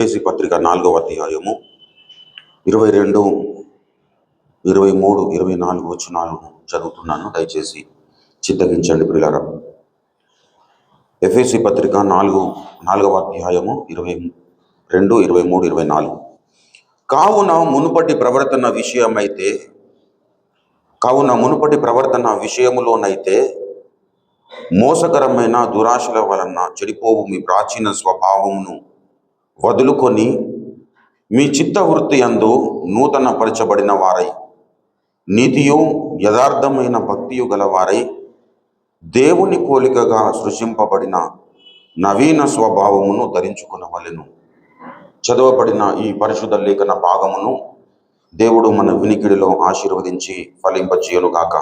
ఎఫెసీ పత్రిక 4వ అధ్యాయము 22, 23, 24 వచనాలను చదువుతున్నాను. దయచేసి చిత్తగించండి ప్రియులారా. ఎఫెసీ పత్రిక 4వ అధ్యాయము 22, 23, 24. కావున మునుపటి ప్రవర్తన విషయములోనైతే మోసకరమైన దురాశల వలన చెడిపోవు మీ ప్రాచీన స్వభావమును వదులుకొని మీ చిత్తవృత్తి యందు నూతన పరచబడిన వారై నీతియు యథార్థమైన భక్తియు గలవారై దేవుని పోలికగా సృజింపబడిన నవీన స్వభావమును ధరించుకొనవలెను. చదవబడిన ఈ పరిశుద్ధ లేఖన భాగమును దేవుడు మన వినికిడిలో ఆశీర్వదించి ఫలింపచేయును గాక.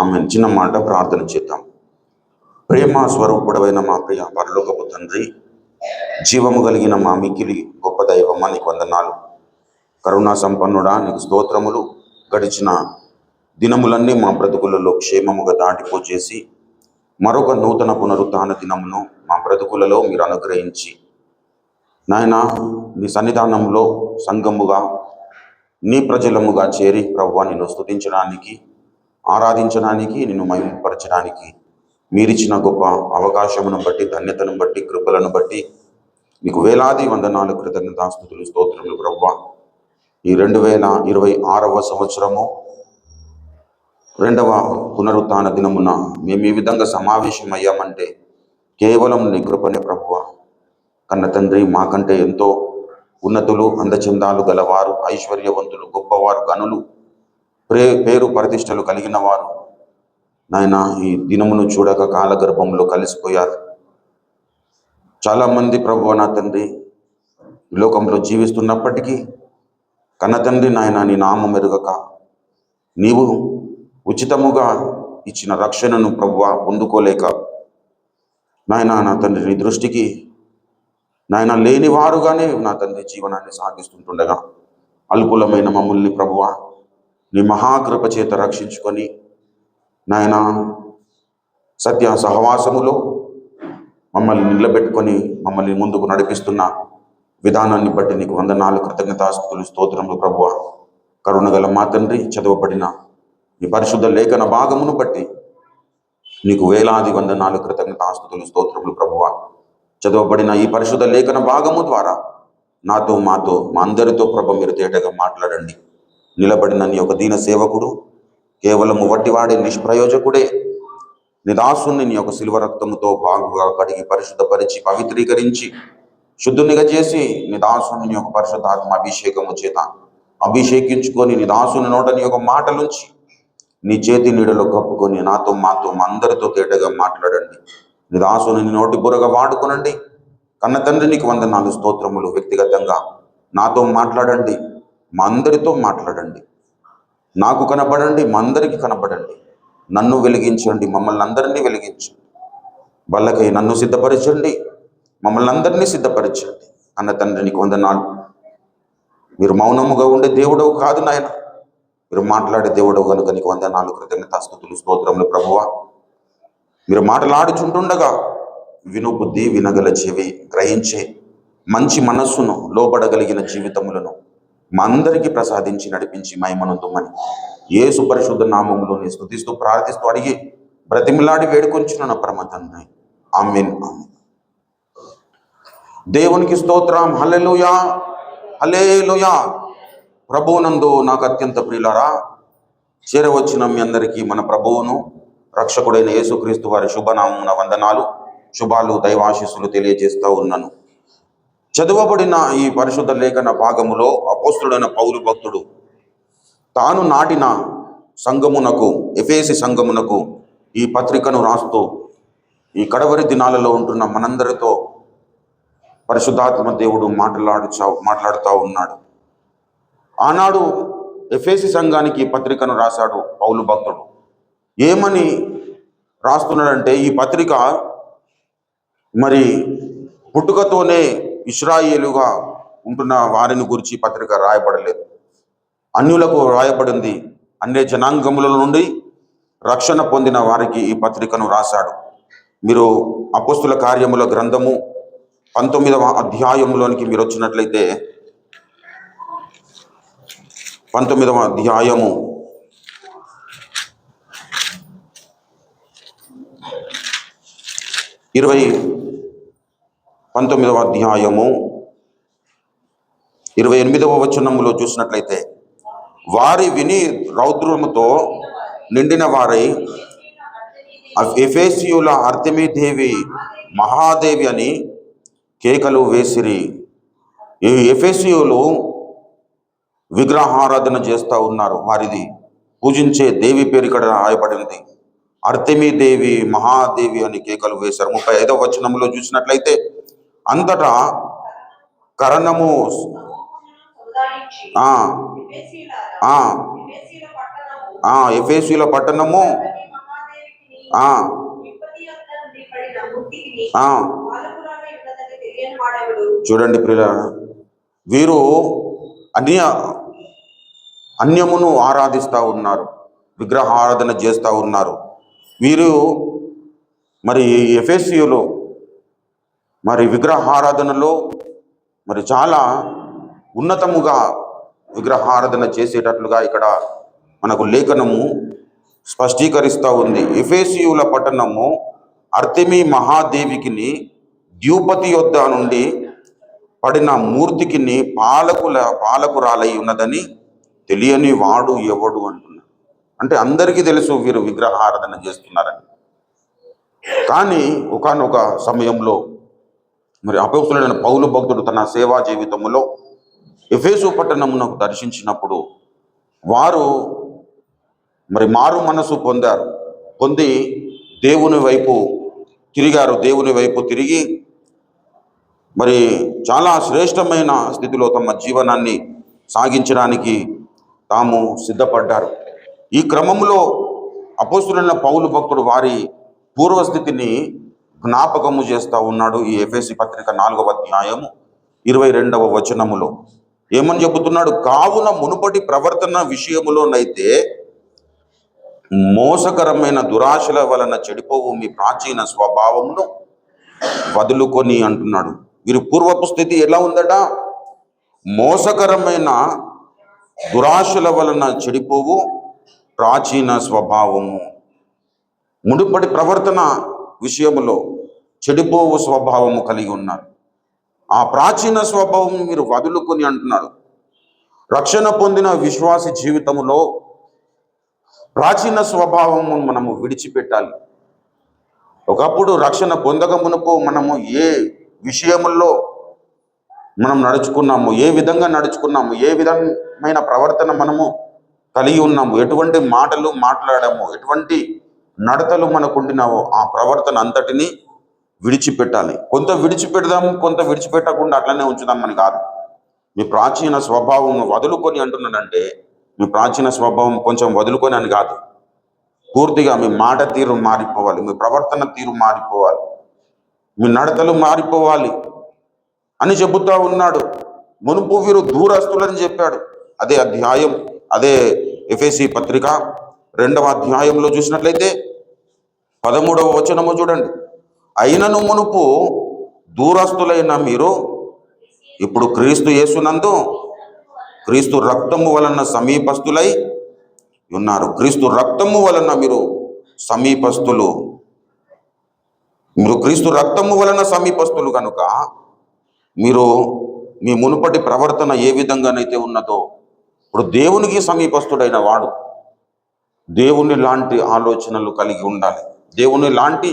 ఆమేన్. చిన్న మాట ప్రార్థన చేద్దాం. ప్రేమ స్వరూపుడవైన మా ప్రియ పరలోకపు తండ్రి, జీవము కలిగిన మా మిక్కిలి గొప్ప దైవమా నీకు వందనాలు. కరుణా సంపన్నుడా నీకు స్తోత్రములు. గడిచిన దినములన్నీ మా బ్రతుకులలో క్షేమముగా దాటిపోచేసి మరొక నూతన పునరుత్థాన దినమును మా బ్రతుకులలో మీరు అనుగ్రహించి నాయనా నీ సన్నిధానంలో సంఘముగా నీ ప్రజలముగా చేరి ప్రభువా నిన్ను స్తుతించడానికి, ఆరాధించడానికి, నిన్ను మహిమపరచడానికి మీరిచ్చిన గొప్ప అవకాశమును బట్టి, ధన్యతను బట్టి, కృపలను బట్టి మీకు వేలాది వందనాలు, కృతజ్ఞతాస్తుతులు, స్తోత్రములు ప్రభువా. ఈ 2026వ సంవత్సరము 2వ పునరుత్థాన దినమున మేము ఈ విధంగా సమావేశమయ్యామంటే కేవలం నీ కృపనే ప్రభువా. కన్న తండ్రి, మాకంటే ఎంతో ఉన్నతులు, అందచందాలు గలవారు, ఐశ్వర్యవంతులు, గొప్పవారు, గనులు, పేరు ప్రతిష్టలు కలిగిన వారు నాయన ఈ దినమును చూడక కాలగర్భంలో కలిసిపోయారు. చాలామంది ప్రభువా నా తండ్రి ఈ లోకంలో జీవిస్తున్నప్పటికీ కన్న తండ్రి నాయన నీ నామం ఎరుగక నీవు ఉచితముగా ఇచ్చిన రక్షణను ప్రభువా పొందుకోలేక నాయన నా తండ్రి నీ దృష్టికి నాయన లేని వారుగానే నా తండ్రి జీవనాన్ని సాగిస్తుంటుండగా అల్పులమైన మమ్మల్ని ప్రభువా నీ మహాకృప చేత రక్షించుకొని నాయన సత్య సహవాసములో మమ్మల్ని నిలబెట్టుకొని మమ్మల్ని ముందుకు నడిపిస్తున్న విధానాన్ని బట్టి నీకు వందనాలు, కృతజ్ఞతాస్తుతులు, స్తోత్రములు ప్రభువా. కరుణగల మా తండ్రి, చదవబడిన ఈ పరిశుద్ధ లేఖన భాగమును బట్టి నీకు వేలాది వందనాలు, కృతజ్ఞతాస్తుతులు, స్తోత్రములు ప్రభువా. చదవబడిన ఈ పరిశుద్ధ లేఖన భాగము ద్వారా నాతో, మాతో, మా అందరితో ప్రభు మీరు తేటగా మాట్లాడండి. నిలబడిన నీ యొక్క దీన సేవకుడు, కేవలము వట్టివాడే, నిష్ప్రయోజకుడే, నిదాసుని నీ యొక్క శిలువ రక్తముతో బాగుగా కడిగి పరిశుద్ధపరిచి పవిత్రీకరించి శుద్ధునిగా చేసి నిదాసుని నీ యొక్క పరిశుద్ధాత్మ అభిషేకము చేత అభిషేకించుకొని నిదాసుని నోట నీ యొక్క మాటలుంచి నీ చేతి నీడలో కప్పుకొని నాతో, మాతో, మా అందరితో తేటగా మాట్లాడండి. నిదాసుని నోటి బురగా వాడుకొనండి. కన్న తండ్రి నీకు వందనాలు, స్తోత్రములు. వ్యక్తిగతంగా నాతో మాట్లాడండి, మా అందరితో మాట్లాడండి. నాకు కనపడండి, మా అందరికీ కనపడండి. నన్ను వెలిగించండి, మమ్మల్ని అందరినీ వెలిగించండి. వాళ్ళకై నన్ను సిద్ధపరచండి, మమ్మల్ని అందరినీ సిద్ధపరచండి. అన్న తండ్రి నీకు వందనాలు. మీరు మౌనముగా ఉండే దేవుడవు కాదు నాయన, మీరు మాట్లాడే దేవుడవు కనుక నీకు వందనాలు, కృతజ్ఞతాస్తుతులు, స్తోత్రములు ప్రభువా. మీరు మాట్లాడుచుంటుండగా వినుబుద్ధి, వినగల చెవి, గ్రహించే మంచి మనస్సును, లోబడగలిగిన జీవితములను మా అందరికీ ప్రసాదించి నడిపించి మహిమనందుమని యేసు పరిశుద్ధ నామములోని స్తుతిస్తూ ప్రార్థిస్తూ అడిగి బ్రతిమిలాడి వేడుకొంచున్న పరమ తండ్రి. ఆమేన్, ఆమేన్. దేవునికి స్తోత్రం. హల్లెలూయా, హల్లెలూయా. ప్రభువునందు నాకు అత్యంత ప్రియులారా, చేరవచ్చిన మీ అందరికీ మన ప్రభువును రక్షకుడైన యేసుక్రీస్తు వారి శుభనామమున వందనాలు, శుభాలు, దైవాశీస్సులు తెలియజేస్తూ ఉన్నాను. చదవబడిన ఈ పరిశుద్ధ లేఖన భాగములో అపోస్తుడైన పౌలు భక్తుడు తాను నాటిన సంఘమునకు, ఎఫెసీ సంఘమునకు ఈ పత్రికను రాస్తూ ఈ కడవరి దినాలలో ఉంటున్న మనందరితో పరిశుద్ధాత్మ దేవుడు మాట్లాడుతూ ఉన్నాడు. ఆనాడు ఎఫెసీ సంఘానికి ఈ పత్రికను రాశాడు పౌలు భక్తుడు. ఏమని రాస్తున్నాడంటే, ఈ పత్రిక మరి పుట్టుకతోనే ఇశ్రాయేలుగా ఉంటున్న వారిని గురించి పత్రిక రాయబడలేదు, అన్యులకు రాయబడింది. అన్య జనాంగముల నుండి రక్షణ పొందిన వారికి ఈ పత్రికను రాశాడు. మీరు అపోస్తుల కార్యముల గ్రంథము 19వ అధ్యాయంలోనికి మీరు వచ్చినట్లయితే 19వ అధ్యాయము 19వ అధ్యాయము 28వ వచనములో చూసినట్లయితే, వారి విని రౌద్రముతో నిండిన వారై ఎఫెసీయుల అర్తెమీదేవి మహాదేవి అని కేకలు వేసిరి. ఈ ఎఫెసీయులు విగ్రహారాధన చేస్తూ ఉన్నారు. వారిది పూజించే దేవి పేరు ఇక్కడ రాయబడింది, అర్తెమీదేవి మహాదేవి అని కేకలు వేశారు. 35వ వచనంలో చూసినట్లయితే, అంతటా కరణము ఎఫెసీయుల పట్టణము చూడండి ప్రియులారా, వీరు అన్యమును ఆరాధిస్తూ ఉన్నారు, విగ్రహారాధన చేస్తూ ఉన్నారు. వీరు మరి ఎఫెసీయులు మరి విగ్రహారాధనలో మరి చాలా ఉన్నతముగా విగ్రహారాధన చేసేటట్లుగా ఇక్కడ మనకు లేఖనము స్పష్టీకరిస్తూ ఉంది. ఎఫెసీయుల పట్టణము అర్తెమీ మహాదేవికిని ద్యూపతి యొద్ద నుండి పడిన మూర్తికిని పాలకురాలై ఉన్నదని తెలియని వాడు ఎవడు అంటున్నాడు. అంటే అందరికీ తెలుసు వీరు విగ్రహారాధన చేస్తున్నారని. కానీ ఒకానొక సమయంలో మరి అపోస్తలుడైన పౌలు భక్తుడు తన సేవా జీవితంలో ఎఫెసు పట్టణమునకు దర్శించినప్పుడు వారు మరి మారు మనసు పొంది దేవుని వైపు తిరిగి మరి చాలా శ్రేష్టమైన స్థితిలో తమ జీవనాన్ని సాగించడానికి తాము సిద్ధపడ్డారు. ఈ క్రమంలో అపోస్తలుడైన పౌలు భక్తుడు వారి పూర్వస్థితిని జ్ఞాపకము చేస్తూ ఉన్నాడు. ఈ ఎఫెసీ పత్రిక 4వ అధ్యాయము 22వ వచనములో ఏమని చెబుతున్నాడు? కావున మునుపటి ప్రవర్తన విషయములోనైతే మోసకరమైన దురాశల వలన చెడిపోవు మీ ప్రాచీన స్వభావమును వదులుకొని అంటున్నాడు. వీరి పూర్వపు స్థితి ఎలా ఉందట? మోసకరమైన దురాశల వలన చెడిపోవు ప్రాచీన స్వభావము. మునుపటి ప్రవర్తన విషయములో చెడిపోవు స్వభావము కలిగి ఉన్నారు. ఆ ప్రాచీన స్వభావం మీరు వదులుకొని అంటున్నాడు. రక్షణ పొందిన విశ్వాసి జీవితంలో ప్రాచీన స్వభావము మనము విడిచిపెట్టాలి. ఒకప్పుడు రక్షణ పొందక మునుపు మనము ఏ విషయముల్లో మనం నడుచుకున్నాము, ఏ విధంగా నడుచుకున్నాము, ఏ విధమైన ప్రవర్తన మనము కలిగి ఉన్నాము, ఎటువంటి మాటలు మాట్లాడాము, ఎటువంటి నడతలు మనకుండినావో ఆ ప్రవర్తన అంతటిని విడిచిపెట్టాలి. కొంత విడిచిపెడదాము, కొంత విడిచిపెట్టకుండా అట్లనే ఉంచుదామని కాదు. మీ ప్రాచీన స్వభావం వదులుకొని అంటున్నాడంటే మీ ప్రాచీన స్వభావం కొంచెం వదులుకొని అని కాదు, పూర్తిగా మీ మాట తీరు మారిపోవాలి, మీ ప్రవర్తన తీరు మారిపోవాలి, మీ నడతలు మారిపోవాలి అని చెబుతూ ఉన్నాడు. మునుపు వీరు దూరస్తులని చెప్పాడు. అదే ఎఫెసీ పత్రిక 2వ అధ్యాయంలో చూసినట్లయితే 13వ వచనము చూడండి. అయినను మునుపు దూరస్తులైన మీరు ఇప్పుడు క్రీస్తు యేసునందు క్రీస్తు రక్తము వలన సమీపస్తులై ఉన్నారు. క్రీస్తు రక్తము వలన మీరు సమీపస్తులు. మీరు క్రీస్తు రక్తము వలన సమీపస్తులు కనుక మీరు మీ మునుపటి ప్రవర్తన ఏ విధంగానైతే ఉన్నదో ఇప్పుడు దేవునికి సమీపస్తుడైన వాడు దేవుని లాంటి ఆలోచనలు కలిగి ఉండాలి, దేవుని లాంటి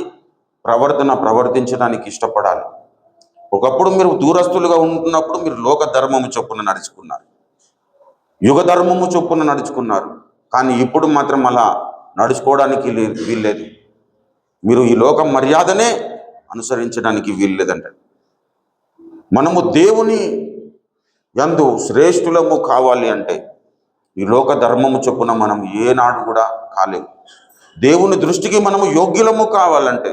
ప్రవర్తించడానికి ఇష్టపడాలి. ఒకప్పుడు మీరు దూరస్తులుగా ఉంటున్నప్పుడు మీరు లోక ధర్మము చొప్పున నడుచుకున్నారు, యుగ ధర్మము చొప్పున నడుచుకున్నారు. కానీ ఇప్పుడు మాత్రం అలా నడుచుకోవడానికి వీల్లేదు. మీరు ఈ లోక మర్యాదనే అనుసరించడానికి వీల్లేదంట. మనము దేవుని యందు శ్రేష్ఠులము కావాలి అంటే ఈ లోక ధర్మము చొప్పున మనం ఏనాడు కూడా కాలేము. దేవుని దృష్టికి మనము యోగ్యులము కావాలంటే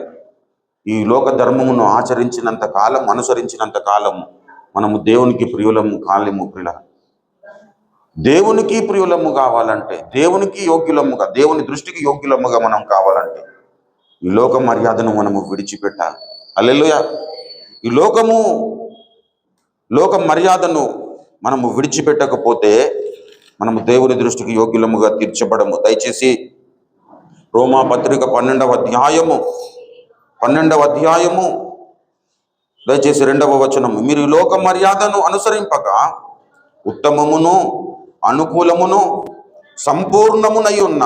ఈ లోక ధర్మమును ఆచరించినంత కాలం, అనుసరించినంత కాలం మనము దేవునికి ప్రియులము కాలేము. దేవునికి ప్రియులము కావాలంటే, దేవునికి యోగ్యులముగా, దేవుని దృష్టికి యోగ్యులముగా మనం కావాలంటే ఈ లోక మర్యాదను మనము విడిచిపెట్టాలి. హల్లెలూయా. ఈ లోక మర్యాదను మనము విడిచిపెట్టకపోతే మనము దేవుని దృష్టికి యోగ్యులముగా తీర్చబడము. దయచేసి రోమా పత్రిక 12వ అధ్యాయము దయచేసి 2వ వచనము, మీరు ఈ లోక మర్యాదను అనుసరింపక ఉత్తమమును అనుకూలమును సంపూర్ణమునై ఉన్న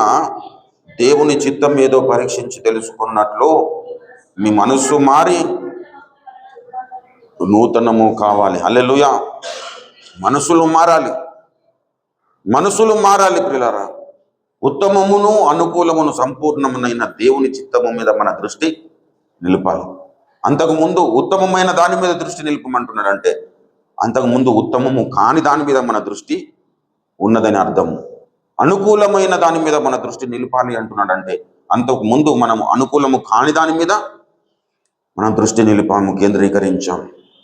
దేవుని చిత్తం ఏదో పరీక్షించి తెలుసుకున్నట్లు మీ మనస్సు మారి నూతనము కావాలి. హల్లెలూయా. మనసులు మారాలి ప్రియులారా. ఉత్తమమును అనుకూలమును సంపూర్ణమునైన దేవుని చిత్తము మీద మన దృష్టి నిలపాలి. అంతకుముందు ఉత్తమమైన దాని మీద దృష్టి నిలుపమంటున్నాడు అంటే అంతకుముందు ఉత్తమము కాని దాని మీద మన దృష్టి ఉన్నదని అర్థము. అనుకూలమైన దాని మీద మన దృష్టి నిలపాలి అంటున్నాడంటే అంతకుముందు మనము అనుకూలము కాని దాని మీద మన దృష్టి నిలిపాము, కేంద్రీకరించాం.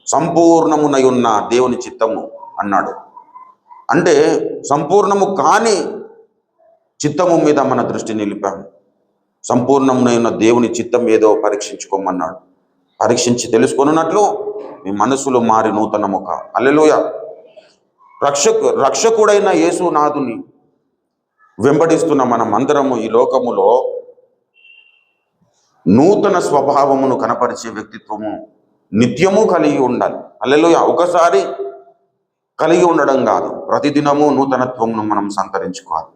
సంపూర్ణమునై ఉన్న దేవుని చిత్తము అన్నాడు అంటే సంపూర్ణము కాని చిత్తము మీద మన దృష్టి నిలిపాము. సంపూర్ణమునై ఉన్న దేవుని చిత్తం ఏదో పరీక్షించుకోమన్నాడు. పరీక్షించి తెలుసుకొనున్నట్లు మీ మనసులు మారి నూతనము కా. హల్లెలూయా. రక్షకుడైన యేసునాథుని వెంబడిస్తున్న మనమందరము ఈ లోకములో నూతన స్వభావమును కనపరిచే వ్యక్తిత్వము నిత్యము కలిగి ఉండాలి. హల్లెలూయా. ఒకసారి కలిగి ఉండడం కాదు, ప్రతిదినము నూతనత్వమును మనం సంతరించుకోవాలి.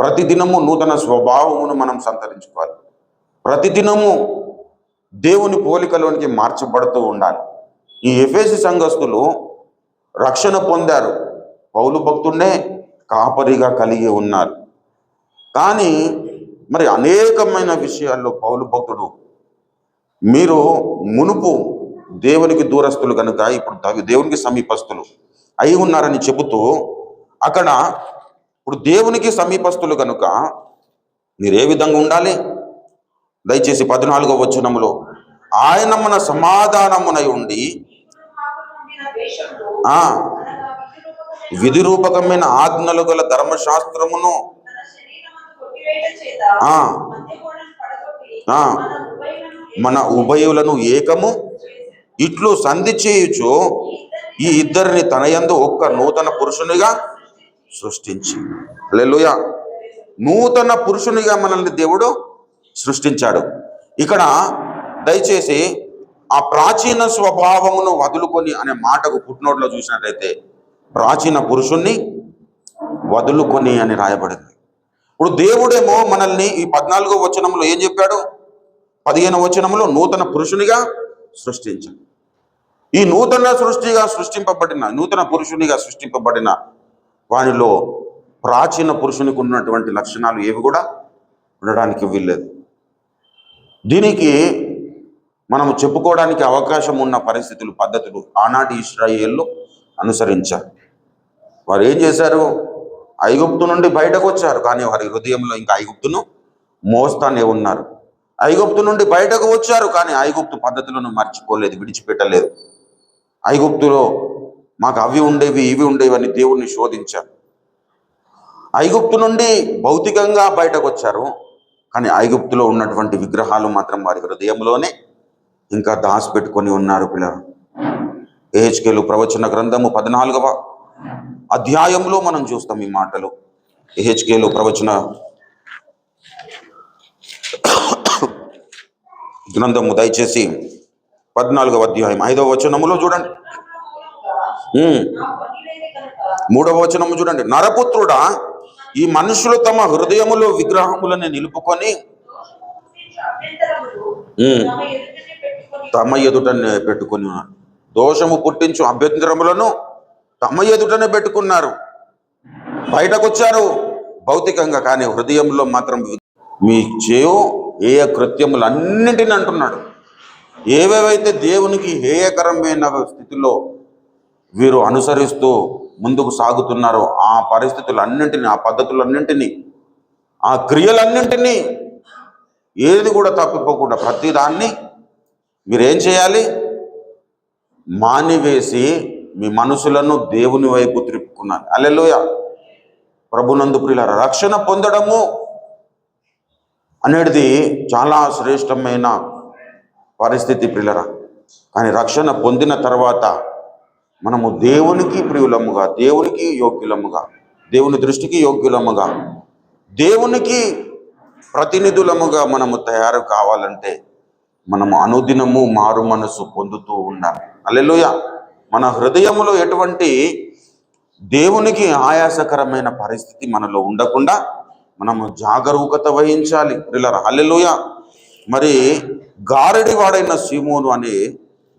ప్రతిదినము నూతన స్వభావమును మనం సంతరించుకోవాలి. ప్రతిదినము దేవుని పోలికలోనికి మార్చబడుతూ ఉండాలి. ఈ ఎఫెసు సంఘస్థులు రక్షణ పొందారు, పౌలు భక్తున్నే కాపరిగా కలిగి ఉన్నారు. కానీ మరి అనేకమైన విషయాల్లో పౌలు భక్తుడు మీరు మునుపు దేవునికి దూరస్తులు కనుక ఇప్పుడు దేవునికి సమీపస్తులు అయి ఉన్నారని చెబుతూ అక్కడ ఇప్పుడు దేవునికి సమీపస్తులు కనుక మీరు ఏ విధంగా ఉండాలి? దయచేసి 14వ వచనములో ఆయన మన సమాధానమునై ఉండి విధి రూపకమైన ఆజ్ఞలు గల ధర్మశాస్త్రమును మన ఉభయులను ఏకము ఇట్లు సంధి చేయుచు ఈ ఇద్దరిని తన యందు ఒక్క నూతన పురుషునిగా సృష్టించి. హల్లెలూయా. నూతన పురుషునిగా మనల్ని దేవుడు సృష్టించాడు. ఇక్కడ దయచేసి ఆ ప్రాచీన స్వభావమును వదులుకొని అనే మాటకు ఫుట్నోట్లో చూసినట్లయితే ప్రాచీన పురుషుణ్ణి వదులుకొని అని రాయబడింది. ఇప్పుడు దేవుడేమో మనల్ని ఈ 14వ వచనంలో ఏం చెప్పాడు? 15వ వచనంలో నూతన పురుషునిగా సృష్టించాడు. ఈ నూతన పురుషునిగా సృష్టింపబడిన వానిలో ప్రాచీన పురుషునికి ఉన్నటువంటి లక్షణాలు ఏవి కూడా ఉండడానికి వీల్లేదు. దీనికి మనము చెప్పుకోవడానికి అవకాశం ఉన్న పరిస్థితులు, పద్ధతులు ఆనాటి ఇశ్రాయేలు అనుసరించారు. వారు ఏం చేశారు? ఐగుప్తు నుండి బయటకు వచ్చారు, కానీ వారి హృదయంలో ఇంకా ఐగుప్తును మోస్తానే ఉన్నారు. ఐగుప్తు నుండి బయటకు వచ్చారు, కానీ ఐగుప్తు పద్ధతులను మర్చిపోలేదు, విడిచిపెట్టలేదు. ఐగుప్తులో మాకు అవి ఉండేవి ఇవి ఉండేవి అని దేవుణ్ణి శోధించారు. ఐగుప్తు నుండి భౌతికంగా బయటకు వచ్చారు, కానీ ఐగుప్తులో ఉన్నటువంటి విగ్రహాలు మాత్రం వారి హృదయంలోనే ఇంకా దాచిపెట్టుకొని ఉన్నారు. పిల్లలు, యెహెజ్కేలు ప్రవచన గ్రంథము 14వ అధ్యాయంలో మనం చూస్తాం ఈ మాటలు. యెహెజ్కేలు ప్రవచన గ్రంథము దయచేసి 14వ అధ్యాయం 5వ వచనములో చూడండి. 3వ వచనము చూడండి. నరపుత్రుడా, ఈ మనుషులు తమ హృదయములో విగ్రహములని నిలుపుకొని తమ ఎదుటనే పెట్టుకొని ఉన్నారు. దోషము పుట్టించు అభ్యంతరములను తమ ఎదుటనే పెట్టుకున్నారు. బయటకు వచ్చారు భౌతికంగా, కానీ హృదయంలో మాత్రం మీ చేయు హేయ కృత్యములన్నింటిని అంటున్నాడు. ఏవేవైతే దేవునికి హేయకరమైన స్థితిలో వీరు అనుసరిస్తూ ముందుకు సాగుతున్నారో ఆ పరిస్థితులన్నింటినీ, ఆ పద్ధతులన్నింటినీ, ఆ క్రియలన్నింటినీ ఏది కూడా తప్పిపోకుండా ప్రతిదాన్ని మీరేం చేయాలి? మానివేసి మీ మనసులను దేవుని వైపు త్రిప్పుకున్నారు. హల్లెలూయా. ప్రభునందు ప్రియులారా, రక్షణ పొందడము అనేది చాలా శ్రేష్టమైన పరిస్థితి ప్రియులారా. కానీ రక్షణ పొందిన తర్వాత మనము దేవునికి ప్రియులముగా, దేవునికి యోగ్యులముగా, దేవుని దృష్టికి యోగ్యులముగా, దేవునికి ప్రతినిధులముగా మనము తయారు కావాలంటే మనము అనుదినము మారు మనసు పొందుతూ ఉండాలి. హల్లెలూయా. మన హృదయములో ఎటువంటి దేవునికి ఆయాసకరమైన పరిస్థితి మనలో ఉండకుండా మనము జాగరూకత వహించాలి ప్రియులారా. హల్లెలూయా. మరి గారడి వాడైన సీమోను అనే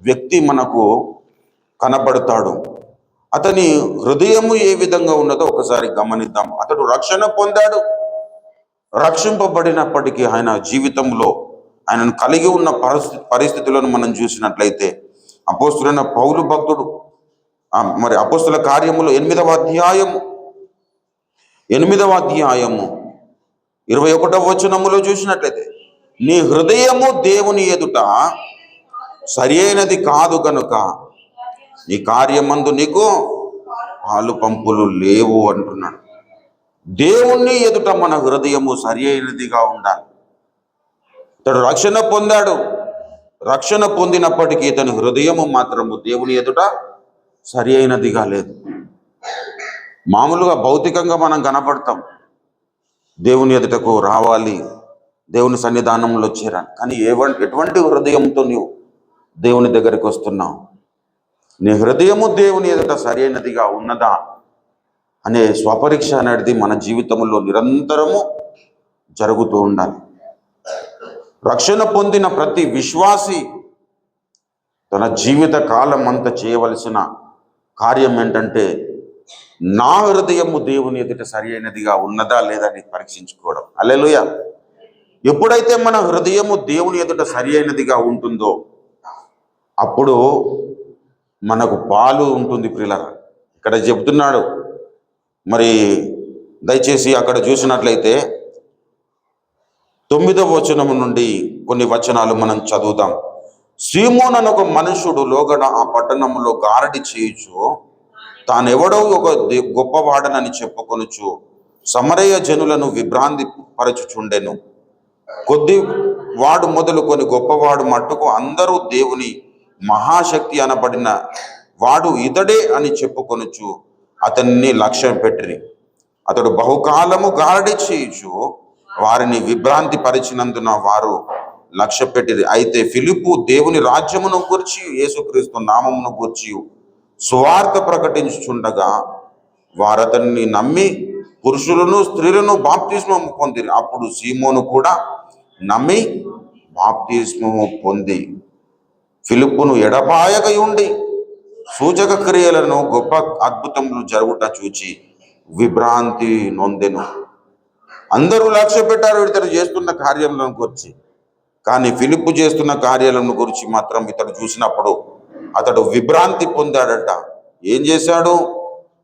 వ్యక్తి మనకు కనబడతాడు. అతని హృదయము ఏ విధంగా ఉన్నదో ఒకసారి గమనిద్దాం. అతడు రక్షణ పొందాడు. రక్షింపబడినప్పటికీ ఆయన జీవితంలో ఆయనను కలిగి ఉన్న పరిస్థితులను మనం చూసినట్లయితే అపోస్తులైన పౌలు భక్తుడు మరి అపోస్తుల కార్యములు 8వ అధ్యాయము 21వ వచనములో చూసినట్లయితే, నీ హృదయము దేవుని ఎదుట సరి అయినది కాదు కనుక నీ కార్యమందు నీకు పాలు పంపులు లేవు అంటున్నాడు. దేవుణ్ణి ఎదుట మన హృదయము సరి అయినదిగా ఉండాలి. ఇతడు రక్షణ పొందాడు. రక్షణ పొందినప్పటికీ ఇతని హృదయము మాత్రము దేవుని ఎదుట సరి అయినదిగా లేదు. మామూలుగా భౌతికంగా మనం కనపడతాం, దేవుని ఎదుటకు రావాలి, దేవుని సన్నిధానంలో చేరాలి. కానీ ఎటువంటి హృదయంతో నీవు దేవుని దగ్గరికి వస్తున్నావు? నీ హృదయము దేవుని ఎదుట సరి అయినదిగా ఉన్నదా అనే స్వపరీక్ష అనేది మన జీవితంలో నిరంతరము జరుగుతూ ఉండాలి. రక్షణ పొందిన ప్రతి విశ్వాసి తన జీవిత కాలం అంతా చేయవలసిన కార్యం ఏంటంటే, నా హృదయము దేవుని ఎదుట సరి అయినదిగా ఉన్నదా లేదా అని పరీక్షించుకోవడం. హల్లెలూయా. ఎప్పుడైతే మన హృదయము దేవుని ఎదుట సరి అయినదిగా ఉంటుందో అప్పుడు మనకు పాలు ఉంటుంది ప్రియులారా. ఇక్కడ చెప్తున్నాడు. మరి దయచేసి అక్కడ చూసినట్లయితే 9వ వచనం నుండి కొన్ని వచనాలు మనం చదువుదాం. సీమోను అనే ఒక మనుషుడు లోగడ ఆ పట్టణంలో గారడి చేయుచు తానెవడో ఒక గొప్పవాడనని చెప్పుకొనుచు సమరయ జనులను విభ్రాంతి పరచుచుండెను. కొద్ది వాడు మొదలుకొని గొప్పవాడు మట్టుకు అందరూ దేవుని మహాశక్తి అనబడిన వాడు ఇతడే అని చెప్పుకొనుచు అతన్ని లక్ష్యం పెట్టిరి. అతడు బహుకాలము గారడి చేయుచు వారిని విభ్రాంతి పరిచినందున వారు లక్ష్య పెట్టిరి. అయితే ఫిలిప్పు దేవుని రాజ్యమును గూర్చి యేసుక్రీస్తు నామమును గూర్చి సువార్త ప్రకటించుచుండగా వారతన్ని నమ్మి పురుషులను స్త్రీలను బాప్తిస్మము పొందిరి. అప్పుడు సీమోను కూడా నమ్మి బాప్తిస్మము పొంది ఫిలిప్పును ఎడబాయక ఉండి సూచక క్రియలను గొప్ప అద్భుతములు జరుగుట చూచి విభ్రాంతి నొందెను. అందరూ లక్ష్య పెట్టారు ఇతడు చేస్తున్న కార్యములను గురించి, కానీ ఫిలిప్పు చేస్తున్న కార్యాలను గురించి మాత్రం ఇతడు చూసినప్పుడు అతడు విభ్రాంతి పొందాడట. ఏం చేశాడు?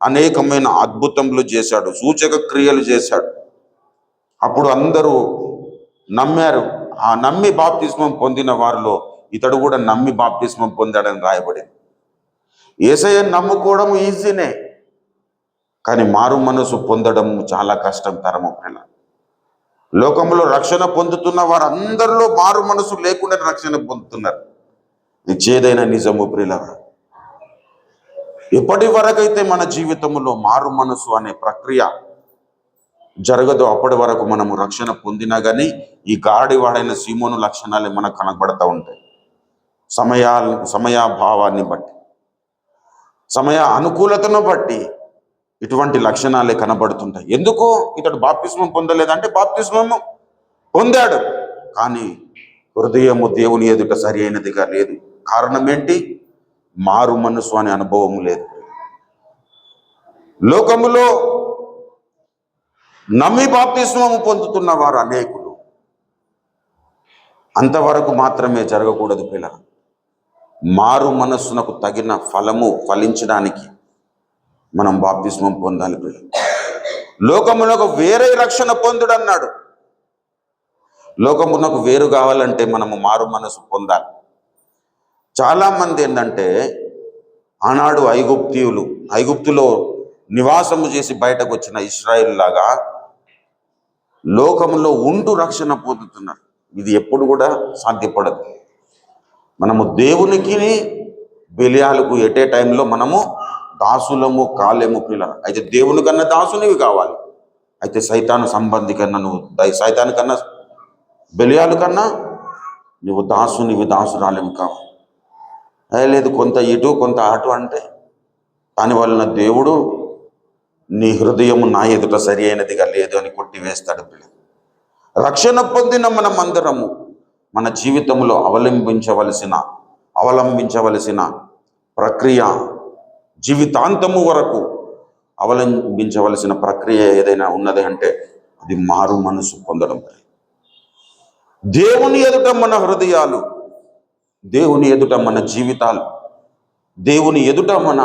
అనేకమైన అద్భుతములు చేశాడు, సూచక క్రియలు చేశాడు. అప్పుడు అందరూ నమ్మారు. ఆ నమ్మి బాప్తిస్మం పొందిన వారిలో ఇతడు కూడా నమ్మి బాప్తిస్మం పొందాడని రాయబడింది. యేసయ్యను నమ్ముకోవడం ఈజీనే, కానీ మారు మనసు పొందడం చాలా కష్టతరము. లోకంలో రక్షణ పొందుతున్న వారందరిలో మారు మనసు లేకుండా రక్షణ పొందుతున్నారు. ఇచ్చేదైనా నిజము ప్రియులారా. ఎప్పటి వరకైతే మన జీవితంలో మారు మనసు అనే ప్రక్రియ జరగదో అప్పటి వరకు మనము రక్షణ పొందినా కానీ ఈ గారడివాడైన సీమోను లక్షణాలే మనకు కనబడతా ఉంటాయి. సమయాభావాన్ని బట్టి, సమయ అనుకూలతను బట్టి ఇటువంటి లక్షణాలే కనబడుతుంటాయి. ఎందుకు ఇతడు బాప్తిస్మం పొందలేదంటే బాప్తిస్మము పొందాడు, కానీ హృదయము దేవుని ఎదుట సరి అయినదిగా లేదు. కారణం ఏంటి? మారు మనసు అనే అనుభవం లేదు. లోకములో నమ్మి బాప్తిస్మము పొందుతున్న వారు అనేకులు. అంతవరకు మాత్రమే జరగకూడదు పిల్లలు. మారు మనస్సునకు తగిన ఫలము ఫలించడానికి మనం బాప్తిస్మం పొందాలి పిల్లలు. లోకమునకు వేరే రక్షణ పొందుడు అన్నాడు. లోకమునకు వేరు కావాలంటే మనము మారు మనసు పొందాలి. చాలామంది ఏంటంటే ఆనాడు ఐగుప్తులో నివాసము చేసి బయటకు వచ్చిన ఇశ్రాయేల్ లాగా లోకంలో ఉంటూ రక్షణ పొందుతున్నారు. ఇది ఎప్పుడు కూడా సాధ్యపడదు. మనము దేవునికి బెలియాలకు ఎటే టైంలో మనము దాసులము కాలేము పిల్లలు. అయితే దేవుని కన్నా దాసునివి కావాలి. అయితే సైతాను సంబంధి కన్నా సైతాను కన్నా బెలియాలు కన్నా నువ్వు దాసునివి దాసురాలేము కావాలి. లేదు కొంత ఇటు కొంత అటు అంటే దానివలన దేవుడు నీ హృదయము నా ఎదుట సరి అయినదిగా లేదు అని కొట్టివేస్తాడు పిల్లలు. రక్షణ పొందిన మనమందరము మన జీవితంలో అవలంబించవలసిన ప్రక్రియ, జీవితాంతము వరకు అవలంబించవలసిన ప్రక్రియ ఏదైనా ఉన్నది అంటే అది మారు మనసు పొందడం. దేవుని ఎదుట మన హృదయాలు, దేవుని ఎదుట మన జీవితాలు, దేవుని ఎదుట మన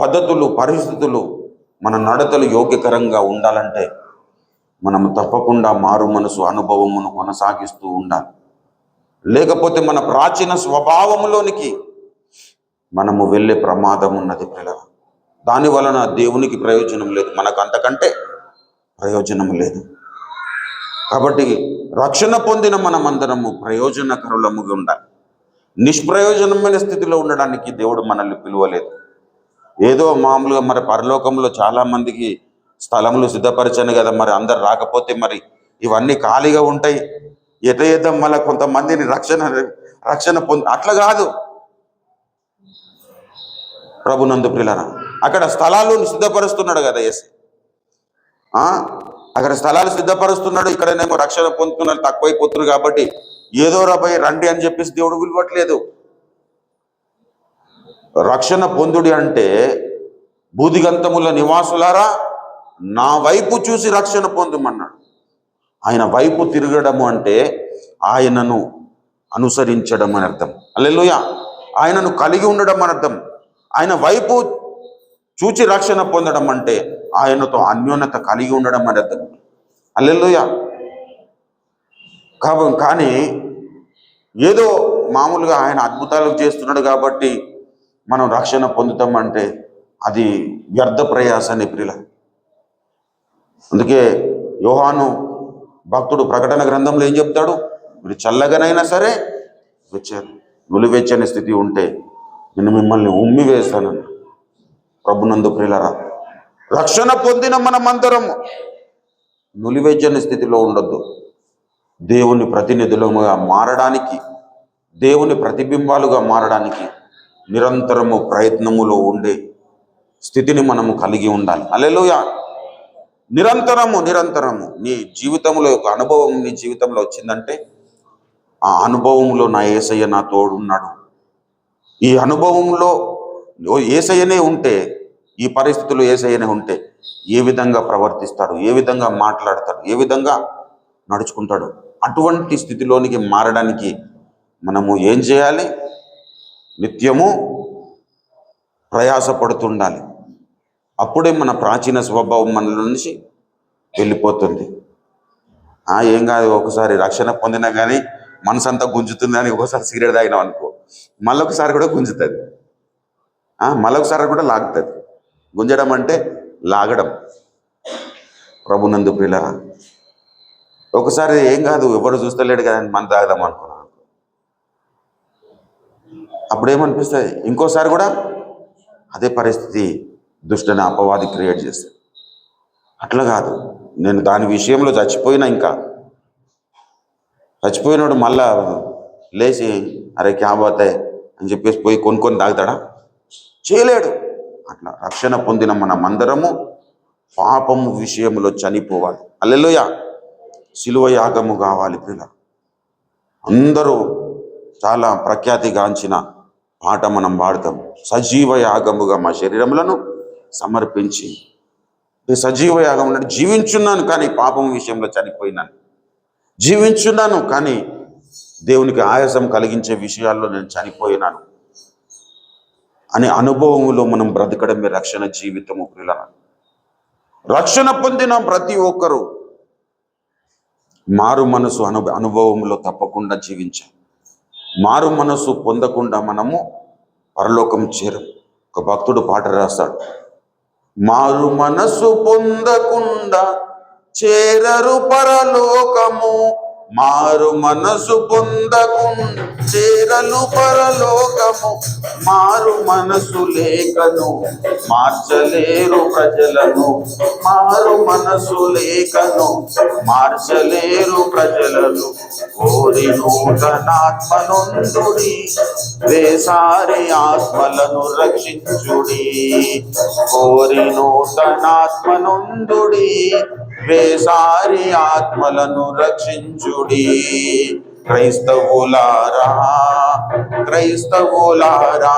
పద్ధతులు, పరిస్థితులు, మన నడతలు యోగ్యకరంగా ఉండాలంటే మనము తప్పకుండా మారు మనసు అనుభవమును కొనసాగిస్తూ ఉండాలి. లేకపోతే మన ప్రాచీన స్వభావములోనికి మనము వెళ్ళే ప్రమాదం ఉన్నది పిల్లలు. దాని వలన దేవునికి ప్రయోజనం లేదు, మనకు అంతకంటే ప్రయోజనం లేదు. కాబట్టి రక్షణ పొందిన మనమందరము ప్రయోజనకరులముగా ఉండాలి. నిష్ప్రయోజనమైన స్థితిలో ఉండడానికి దేవుడు మనల్ని పిలువలేదు. ఏదో మామూలుగా మరి పరలోకంలో చాలా మందికి స్థలములు సిద్ధపరిచాను కదా, మరి అందరు రాకపోతే మరి ఇవన్నీ ఖాళీగా ఉంటాయి, ఎట చేద్దాం మళ్ళీ కొంతమందిని రక్షణ అట్లా కాదు ప్రభునందు ప్రియులారా. అక్కడ స్థలాలు సిద్ధపరుస్తున్నాడు కదా యేసు. అక్కడ స్థలాలు సిద్ధపరుస్తున్నాడు, ఇక్కడనేమో రక్షణ పొందుతున్నారు, తక్కువైపోతున్నారు. కాబట్టి ఏదో రాబోయి రండి అని చెప్పేసి దేవుడు పిలవట్లేదు. రక్షణ పొందుడి అంటే బూదిగంతముల నివాసులారా నా వైపు చూసి రక్షణ పొందమన్నాడు. ఆయన వైపు తిరగడము అంటే ఆయనను అనుసరించడం అని అర్థం. హల్లెలూయా. ఆయనను కలిగి ఉండడం అని అర్థం. ఆయన వైపు చూచి రక్షణ పొందడం అంటే ఆయనతో అన్యోన్యత కలిగి ఉండడం అని అర్థం. హల్లెలూయా. కానీ ఏదో మామూలుగా ఆయన అద్భుతాలు చేస్తున్నాడు కాబట్టి మనం రక్షణ పొందుతామంటే అది వ్యర్థ ప్రయాసాన్ని ప్రియుల. అందుకే యోహాను భక్తుడు ప్రకటన గ్రంథంలో ఏం చెప్తాడు? మీరు చల్లగానైనా సరే నులివెచ్చని స్థితి ఉంటే నేను మిమ్మల్ని ఉమ్మి వేస్తానని. ప్రభునందు ప్రియులరా, రక్షణ పొందిన మనమందరం నులివెచ్చని స్థితిలో ఉండొద్దు. దేవుని ప్రతినిధులుగా మారడానికి, దేవుని ప్రతిబింబాలుగా మారడానికి నిరంతరము ప్రయత్నములో ఉండే స్థితిని మనము కలిగి ఉండాలి. హల్లెలూయా. నిరంతరము నీ జీవితంలో ఒక అనుభవం నీ జీవితంలో వచ్చిందంటే ఆ అనుభవంలో నా యేసయ్య నా తోడున్నాడు. ఈ అనుభవంలో యేసయ్యనే ఉంటే, ఈ పరిస్థితుల్లో యేసయ్యనే ఉంటే ఏ విధంగా ప్రవర్తిస్తాడు, ఏ విధంగా మాట్లాడతాడు, ఏ విధంగా నడుచుకుంటాడు, అటువంటి స్థితిలోనికి మారడానికి మనము ఏం చేయాలి? నిత్యము ప్రయాసపడుతుండాలి. అప్పుడే మన ప్రాచీన స్వభావం మన నుంచి వెళ్ళిపోతుంది. ఏం కాదు, ఒకసారి రక్షణ పొందినా కానీ మనసు అంతా గుంజుతుంది అని ఒకసారి సిగరెట్ తాగినాం అనుకో, మళ్ళొకసారి కూడా గుంజుతుంది, మళ్ళొకసారి కూడా లాగుతుంది. గుంజడం అంటే లాగడం. ప్రభునందు ప్రియులారా, ఒకసారి ఏం కాదు, ఎవరు చూస్తలేడు కదా అని మనం తాగదాం అనుకున్నాను, అప్పుడేమనిపిస్తుంది? ఇంకోసారి కూడా అదే పరిస్థితి దుష్టని అపవాది క్రియేట్ చేస్తాడు. అట్లా కాదు, నేను దాని విషయంలో చచ్చిపోయినా, ఇంకా చచ్చిపోయినాడు మళ్ళా లేచి అరే క్యా బాతే అని చెప్పేసి పోయి కొనుక్కొని తాగుతాడా? చేయలేడు. అట్లా రక్షణ పొందిన మనమందరము పాపము విషయంలో చనిపోవాలి. హల్లెలూయా. శిలువ యాగము కావాలి ప్రియుల. అందరూ చాలా ప్రఖ్యాతిగాంచిన పాట మనం పాడతాం, సజీవ యాగముగా మా శరీరములను సమర్పించి. సజీవ యాగం అంటే జీవించున్నాను కానీ పాపం విషయంలో చనిపోయినాను, జీవించున్నాను కానీ దేవునికి ఆయాసం కలిగించే విషయాల్లో నేను చనిపోయినాను అనే అనుభవంలో మనం బ్రతకడమే రక్షణ జీవితము ప్రియుల. రక్షణ పొందిన ప్రతి ఒక్కరూ మారు మనసు అనుభవంలో తప్పకుండా జీవించాలి. మారు మనసు పొందకుండా మనము పరలోకం చేరం. ఒక భక్తుడు పాట రాస్తాడు, మారు మనసు పొందకుండా చేరరు పరలోకము, మారు మనసు పొందకుంచేరలు పరలోకము. మారు మనసు లేకను మార్చలేరు ప్రజలను. మారు మనసు లేకను మార్చలేరు ప్రజలను. కోరి నూతనాత్మనొందుడి, వేసారి ఆత్మలను రక్షించుడి. కోరి నూతనాత్మనొందుడి, వేసారి ఆత్మలను రక్షించుడి. క్రైస్తవులారా, క్రైస్తవులారా,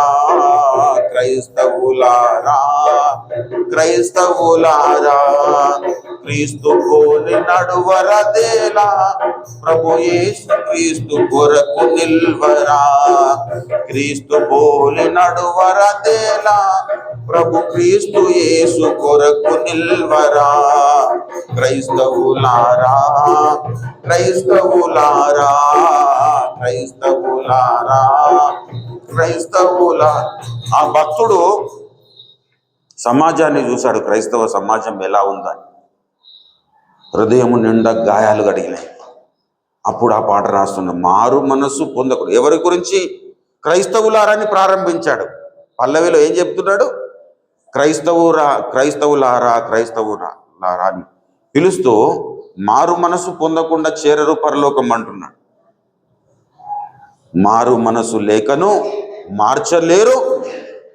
క్రైస్తవులారా, క్రైస్తవులారా, క్రీస్తు పోలి నడువరదేలా, ప్రభు యేసు క్రీస్తు కొరకు నిల్వరా. క్రీస్తు పోలి నడువరదేలా, ప్రభు క్రీస్తు యేసు కొరకు నిల్వరా. క్రైస్తవులారా, క్రైస్తవులారా, క్రైస్తవులారా, క్రైస్తవులా. ఆ భక్తుడు సమాజాన్ని చూశాడు, క్రైస్తవ సమాజం ఎలా ఉందని. హృదయం నిండా గాయాలు కడిగినాయి. అప్పుడు ఆ పాట రాస్తున్న మారు మనస్సు పొందకుడు. ఎవరి గురించి? క్రైస్తవులారని ప్రారంభించాడు. పల్లవిలో ఏం చెప్తున్నాడు? క్రైస్తవులారా, క్రైస్తవులారా అని పిలుస్తూ మారు మనసు పొందకుండా చేరరు పరలోకం అంటున్నాడు. మారు మనసు లేకను మార్చలేరు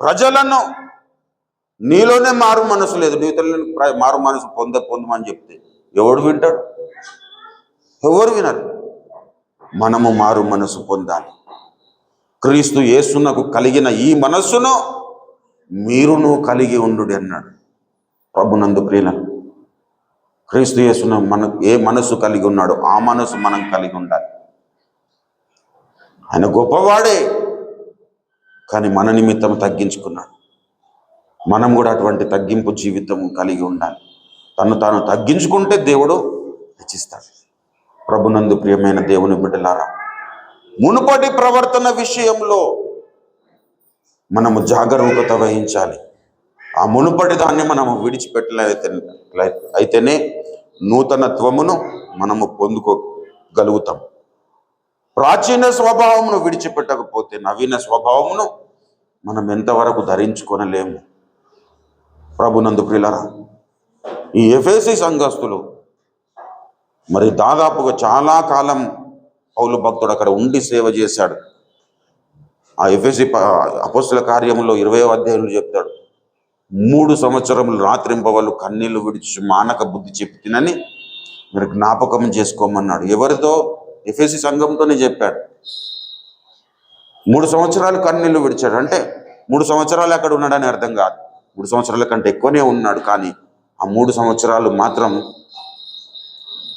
ప్రజలను. నీలోనే మారు మనసు లేదు, నీ తల్లిని మారు మనసు పొందమని చెప్తే ఎవడు వింటాడు? ఎవరు వినరు. మనము మారు మనసు పొందాలి. క్రీస్తు యేసునకు కలిగిన ఈ మనస్సును మీరును కలిగి ఉండు అన్నాడు ప్రభునందు ప్రియులను. క్రీస్తు యేసును ఏ మనస్సు కలిగి ఉన్నాడో ఆ మనస్సు మనం కలిగి ఉండాలి. ఆయన గొప్పవాడే, కానీ మన నిమిత్తం తగ్గించుకున్నాడు. మనం కూడా అటువంటి తగ్గింపు జీవితం కలిగి ఉండాలి. తను తాను తగ్గించుకుంటే దేవుడు హెచ్చిస్తాడు. ప్రభునందు ప్రియమైన దేవుని బిడ్డలారా, మునుపటి ప్రవర్తన విషయంలో మనము జాగరూకత వహించాలి. ఆ మునుపటి దాన్ని మనము అయితేనే నూతనత్వమును మనము పొందుకోగలుగుతాం. ప్రాచీన స్వభావమును విడిచిపెట్టకపోతే నవీన స్వభావమును మనం ఎంతవరకు ధరించుకొనలేము. ప్రభునందు ప్రియులారా, ఈ ఎఫెసీ సంఘస్థులు మరి దాదాపుగా చాలా కాలం పౌలు భక్తుడు అక్కడ ఉండి సేవ చేశాడు. ఆ ఎఫెసీ అపోస్తల కార్యములో 20వ అధ్యాయంలో చెప్తాడు, 3 సంవత్సరములు రాత్రింపవలు కన్నీళ్లు విడిచి మానక బుద్ధి చెప్పినని మీరు జ్ఞాపకం చేసుకోమన్నాడు. ఎవరితో? ఎఫెసీ సంఘంతోనే చెప్పాడు. 3 సంవత్సరాలు కన్నీళ్లు విడిచాడు. అంటే 3 సంవత్సరాలు అక్కడ ఉన్నాడని అర్థం కాదు. 3 సంవత్సరాల కంటే ఎక్కువనే ఉన్నాడు, కానీ ఆ 3 సంవత్సరాలు మాత్రం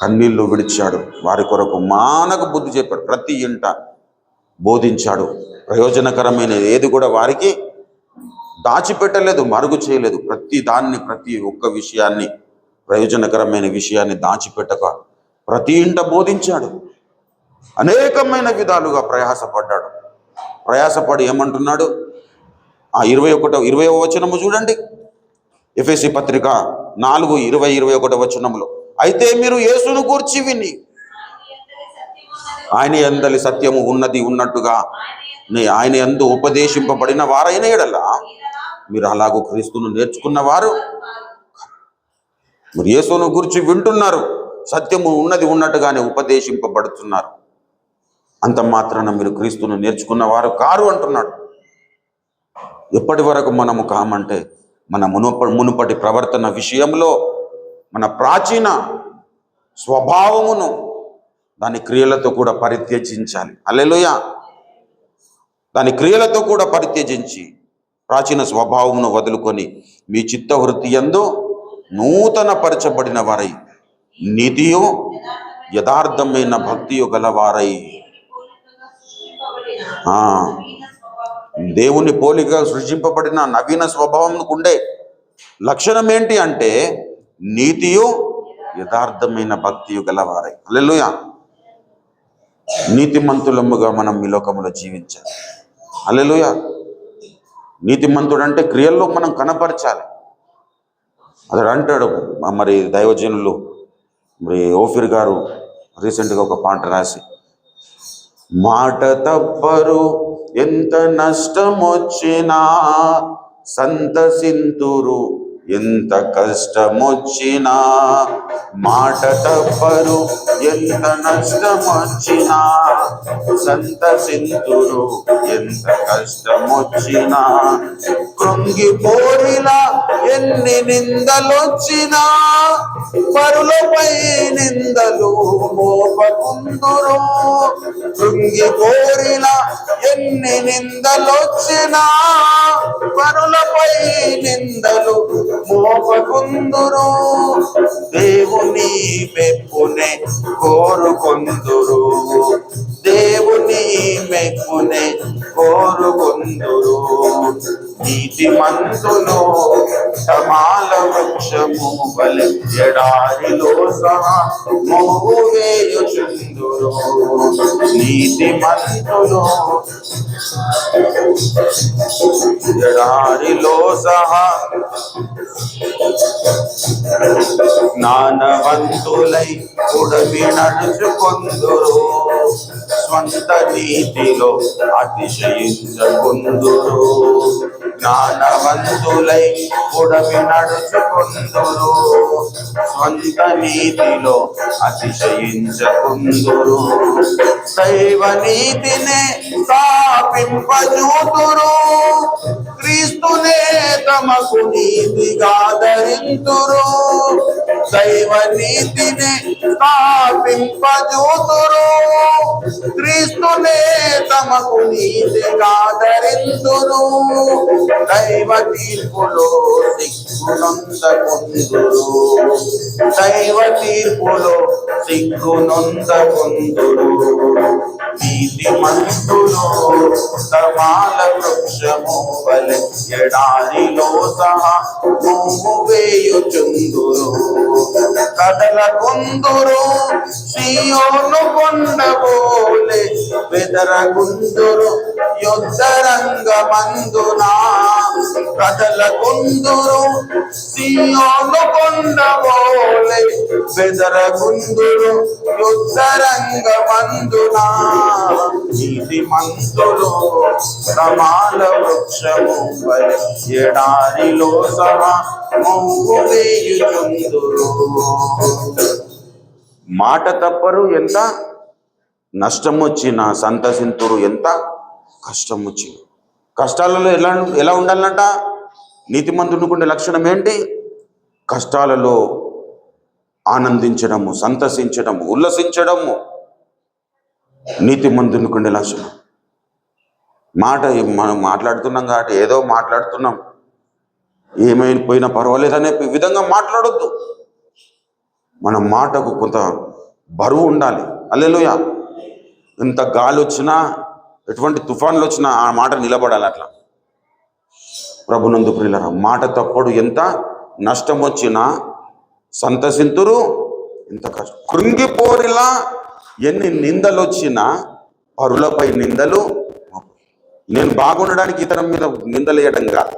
కన్నీళ్లు విడిచాడు. వారి కొరకు మానక బుద్ధి చెప్పాడు. ప్రతి ఇంట బోధించాడు. ప్రయోజనకరమైన ఏది కూడా వారికి దాచిపెట్టలేదు, మరుగు చేయలేదు. ప్రతి ఒక్క విషయాన్ని, ప్రయోజనకరమైన విషయాన్ని దాచిపెట్టక ప్రతి ఇంట బోధించాడు. అనేకమైన విధాలుగా ప్రయాసపడి ఏమంటున్నాడు? ఆ 21వ వచనము చూడండి, ఎఫెసీ పత్రిక 4:20-21 వచనములో, అయితే మీరు యేసును గూర్చి విని ఆయన యందలి సత్యము ఉన్నది ఉన్నట్టుగా ఆయన యందు ఉపదేశింపబడిన వారైన ఎడల మీరు అలాగూ క్రీస్తును నేర్చుకున్నవారు. మీరు యేసును గురించి వింటున్నారు, సత్యము ఉన్నది ఉన్నట్టుగానే ఉపదేశింపబడుతున్నారు. అంత మాత్రాన మీరు క్రీస్తును నేర్చుకున్నవారు కారు అంటున్నాడు. ఎప్పటి వరకు మనము కామంటే మన మునుపటి ప్రవర్తన విషయంలో మన ప్రాచీన స్వభావమును దాని క్రియలతో కూడా పరిత్యజించాలి. హల్లెలూయా. దాని క్రియలతో కూడా పరిత్యజించి ప్రాచీన స్వభావమును వదులుకొని మీ చిత్తవృత్తి యందు నూతన పరచబడిన వారై నీతియు యథార్థమైన భక్తియు గలవారై, దేవుని పోలికగా సృష్టింపబడిన నవీన స్వభావంకు ఉండే లక్షణం ఏంటి అంటే నీతియు యథార్థమైన భక్తియు గలవారై. హల్లెలూయా. నీతిమంతులముగా మనం ఈ లోకములో జీవించాలి. హల్లెలూయా. నీతిమంతుడు అంటే క్రియల్లో మనం కనపరచాలి. అతడు అంటాడు, మరి దైవజనులు మరి ఓఫిర్ గారు రీసెంట్గా ఒక పాట రాసి, మాట తప్పరు ఎంత నష్టమొచ్చినా, సంతసింతురు ఎంత కష్టమొచ్చినా. మాట తప్పరు ఎంత నష్టమొచ్చినా, సంతసింతురు ఎంత కష్టమొచ్చినా. కృంగిపోరిలా ఎన్ని నిందలొచ్చినా, పరులపై నిందలు మోపకుందురు. కృంగిపోరిలా ఎన్ని నిందలొచ్చినా, పరులపై నిందలు మోపకుందురు. దేవుని మెప్పునే కోరుకొందురు, దేవుని మెప్పునే కోరుకొందురు. నీతిమంతులు తమాల వృక్షము వలె ఎడారిలో సహా మోగు వేయుచుందురు. నీతిమంతులు ఎడారిలో సహా జ్ఞానవంతులై ఉడమి నడుచుకొందురు. స్వంత నీతిలో అతిశయించకుందురు. జ్ఞానవంతులై ఉడమి నడుచుకొందురు. స్వంత నీతిలో అతిశయించకుందురు. దైవ నీతినే స్థాపింపజూతురు. క్రీస్తునే తమకు నీతిగా ధరింతురు. దైవ నీతిని స్థాపింపజూతురు. క్రీస్తునే తమకు నీతిగా ధరింతురు. దైవ తీర్పులో సిగ్గునొందకుందురు. దైవ తీర్పులో సిగ్గునొందకుందురు. నీతిమంతులు తమాల వృక్షము వలె ఎడారిలో సహా మోము వేయుచుందురు. కదలకుందురు సీయోను కొండబోలే బెదరగుందురు యుద్ధరంగమందున. కదలకుందురు సీయోను కొండబోలే బెదరగుందురు యుద్ధరంగమందున. నీతిమంతులు సమాల వృక్షము వలె ఎడారిలో సహా మోగు వేయుచుందురు. మాట తప్పరు ఎంత నష్టం వచ్చినా, సంతసింతురు ఎంత కష్టం వచ్చిన. కష్టాలలో ఎలా ఉండాలంట? నీతిమంతునికుండే లక్షణం ఏంటి? కష్టాలలో ఆనందించడము, సంతసించడము, ఉల్లసించడము నీతిమంతునికుండే లక్షణం. మనం మాట్లాడుతున్నాం కాబట్టి ఏదో మాట్లాడుతున్నాం, ఏమైనా పోయినా పర్వాలేదనే విధంగా మాట్లాడొద్దు. మన మాటకు కొంత బరువు ఉండాలి. హల్లెలూయా. ఎంత గాలి వచ్చినా, ఎటువంటి తుఫాన్లు వచ్చినా ఆ మాట నిలబడాలి. అట్లా ప్రభునందు ప్రియులారా, మాట తప్పుడు ఎంత నష్టం వచ్చినా సంతసింతురు ఎంత కష్టం. కృంగిపోరిలా ఎన్ని నిందలు వచ్చినా పరులపై నిందలు. నేను బాగుండడానికి ఇతరం మీద నిందలు వేయడం కాదు.